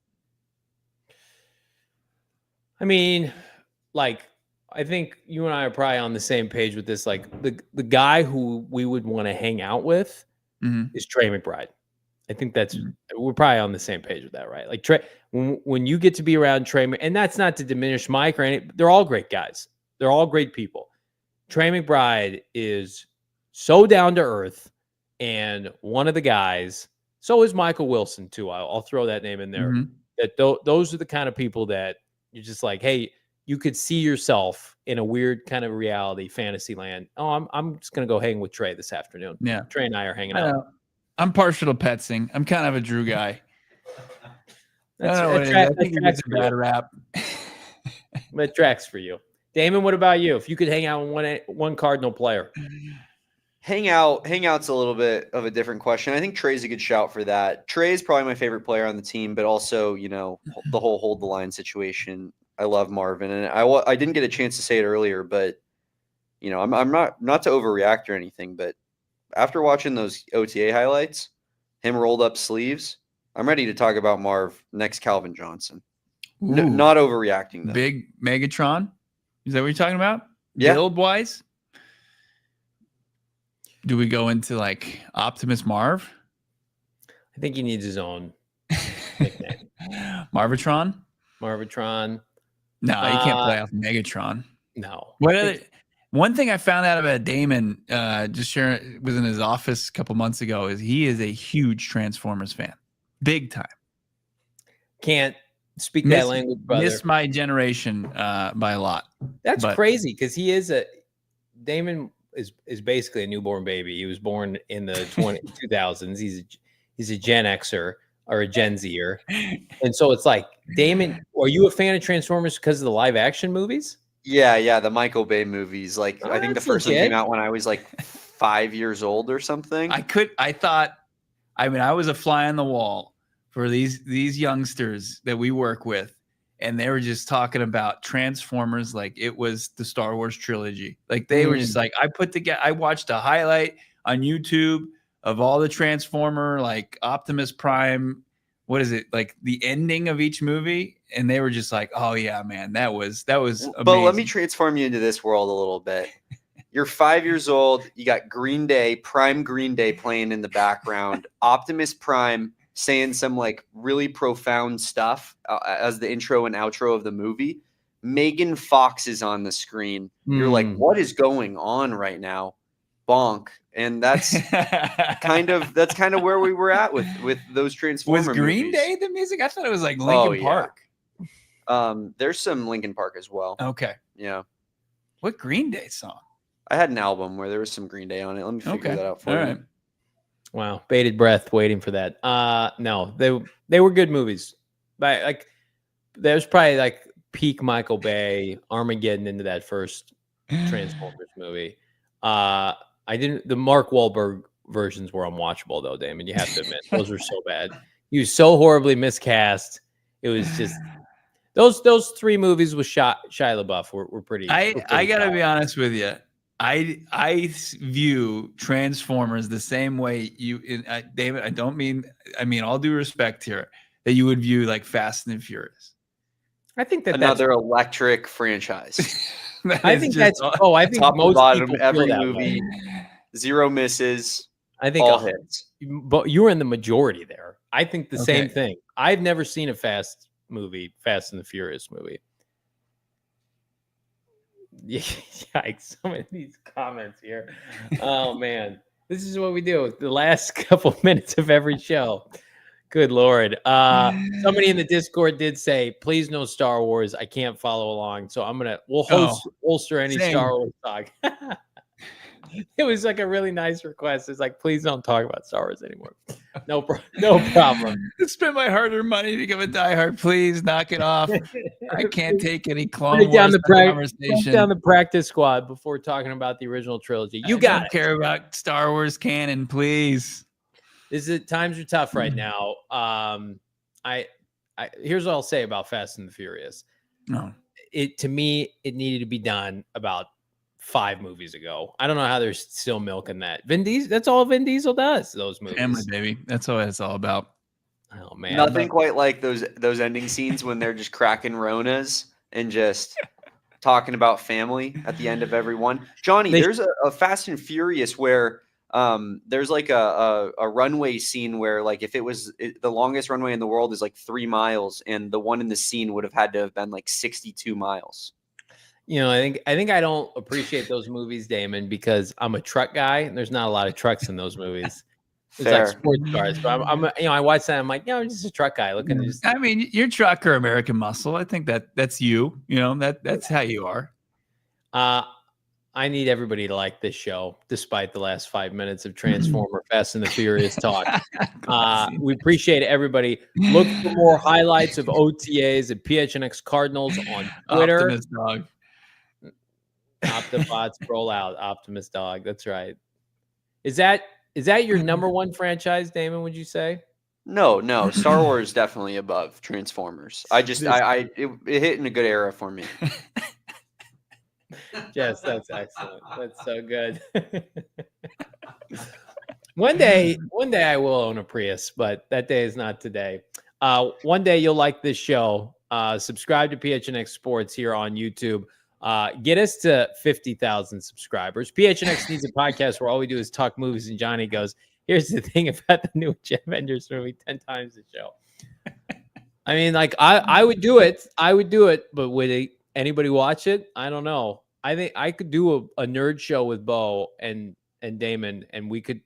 I mean, like, I think you and I are probably on the same page with this. Like, the guy who we would want to hang out with is Trey McBride. I think we're probably on the same page with that, right? Like, Trey, when you get to be around Trey, and that's not to diminish Mike or any, they're all great guys. They're all great people. Trey McBride is so down to earth, and one of the guys. So is Michael Wilson too. I'll throw that name in there. That those are the kind of people that you're just like, hey, you could see yourself in a weird kind of reality fantasy land. Oh, I'm just gonna go hang with Trey this afternoon. Yeah, Trey and I are hanging out. I'm partial to Petzing. I'm kind of a Drew guy. I think it's a bad rap. That tracks for you. Damon, what about you? If you could hang out with one Cardinal player. Hangout's a little bit of a different question. I think Trey's a good shout for that. Trey's probably my favorite player on the team, but also, the whole hold the line situation. I love Marvin, and I didn't get a chance to say it earlier, but I'm not to overreact or anything, but after watching those OTA highlights, him rolled up sleeves, I'm ready to talk about Marv next Calvin Johnson. Not overreacting though. Big Megatron. Is that what you're talking about? Yeah. Build wise, do we go into like Optimus Marv? I think he needs his own nickname. Marvitron? Marvitron. No, you can't play off Megatron. No. One thing I found out about Damon, just sharing was in his office a couple months ago, is he is a huge Transformers fan, big time. Can't speak that language, brother. Missed my generation by a lot. That's crazy because Damon is basically a newborn baby. He was born in the 2000s. He's a Gen Xer or a Gen Zer, and so it's like, Damon, are you a fan of Transformers because of the live action movies? Yeah, the Michael Bay movies. Like, I think the first one came out when I was like 5 years old or something. I was a fly on the wall for these youngsters that we work with, and they were just talking about Transformers like it was the Star Wars trilogy. Like they were just like, I watched a highlight on YouTube of all the Transformer, like Optimus Prime, what is it, like the ending of each movie, and they were just like, oh yeah, man, that was amazing. But let me transform you into this world a little bit. You're 5 years old, you got Green Day, Prime Green Day playing in the background, Optimus Prime saying some like really profound stuff as the intro and outro of the movie. Megan Fox is on the screen. You're like, what is going on right now? Bonk. And that's kind of where we were at with those Transformers. Was Green Day the music? I thought it was like Linkin Park. There's some Linkin Park as well. Okay. Yeah. What Green Day song? I had an album where there was some Green Day on it. Let me figure that out for you. Right. Wow, bated breath waiting for that. No, they were good movies. But like, there's probably like peak Michael Bay, Armageddon into that first Transformers movie. The Mark Wahlberg versions were unwatchable though, Damon. You have to admit, those were so bad. He was so horribly miscast. It was just those three movies with Shia LaBeouf were pretty. I gotta be honest with you. I view Transformers the same way David. I mean all due respect here, that you would view like Fast and Furious. I think that's another electric franchise. I think most bottom, people every feel that movie, way. Zero misses. I think all hits. But you were in the majority there. I think the same thing. I've never seen a Fast and the Furious movie. Yikes! Some of these comments here. Oh man, this is what we do. The last couple minutes of every show. Good Lord. Somebody in the Discord did say, please no Star Wars. I can't follow along. So we'll holster any Star Wars talk. It was like a really nice request. It's like, please don't talk about Star Wars anymore. No problem. I spent my hard-earned money to give a diehard. Please knock it off. I can't take any Clone Wars conversation. Down the practice squad before talking about the original trilogy. I don't care about Star Wars canon, please. Times are tough right now. Here's what I'll say about Fast and the Furious. No, to me, it needed to be done about 5 movies ago. I don't know how they're still milking that. Vin Diesel, that's all Vin Diesel does. Those movies, family, baby. That's what it's all about. Oh man, nothing quite like those ending scenes when they're just cracking Ronas and just talking about family at the end of every one. Johnny, there's a Fast and Furious where there's like a runway scene where like if the longest runway in the world is like 3 miles, and the one in the scene would have had to have been like 62 miles. You know, I think I don't appreciate those movies, Damon, because I'm a truck guy and there's not a lot of trucks in those movies. It's like sports cars. But I watch that. I'm like, I'm just a truck guy looking to just. I mean, you're trucker American muscle. I think that's you. You know, that's how you are. I need everybody to like this show, despite the last 5 minutes of Transformer Fast and the Furious talk. We appreciate everybody. Look for more highlights of OTAs at PHNX Cardinals on Twitter. Optimus Dawg. Optibots roll out. Optimus Dawg. That's right. Is that your number one franchise, Damon? Would you say? No. Star Wars definitely above Transformers. It hit in a good era for me. Yes, that's excellent. That's so good. One day I will own a Prius, but that day is not today. One day you'll like this show. Subscribe to PHNX Sports here on YouTube. Get us to 50,000 subscribers. PHNX needs a podcast where all we do is talk movies. And Johnny goes, here's the thing about the new Avengers movie, 10 times the show. I mean, like, I would do it. I would do it. But would anybody watch it? I don't know. I think I could do a nerd show with Bo and Damon, and we could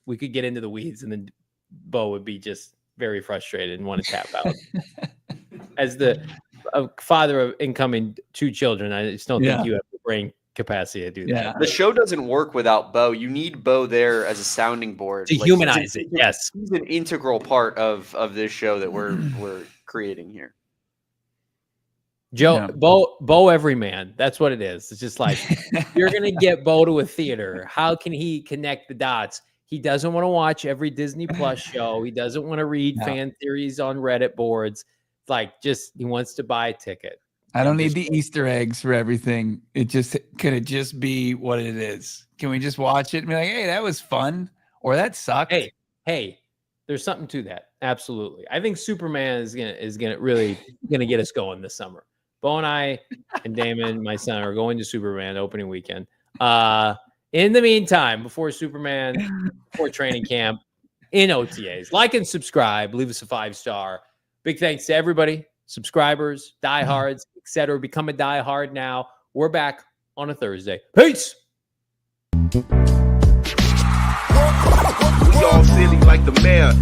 get into the weeds, and then Bo would be just very frustrated and want to tap out. As the father of incoming 2 children, I just don't think you have the brain capacity to do that. The show doesn't work without Bo. You need Bo there as a sounding board to humanize it. Yes, he's an integral part of this show that we're creating here. Joe, Bo Everyman. That's what it is. It's just like, you're going to get Bo to a theater. How can he connect the dots? He doesn't want to watch every Disney Plus show. He doesn't want to read fan theories on Reddit boards. Like, he wants to buy a ticket. I don't need the Easter eggs for everything. Can it just be what it is? Can we just watch it and be like, hey, that was fun, or that sucked? Hey, there's something to that. Absolutely. I think Superman is really gonna get us going this summer. Bo and I and Damon, my son, are going to Superman opening weekend. In the meantime, before training camp, in OTAs, like and subscribe, leave us a 5-star. Big thanks to everybody, subscribers, diehards, etc. Become a diehard now. We're back on a Thursday. Peace. We all silly like the mayor.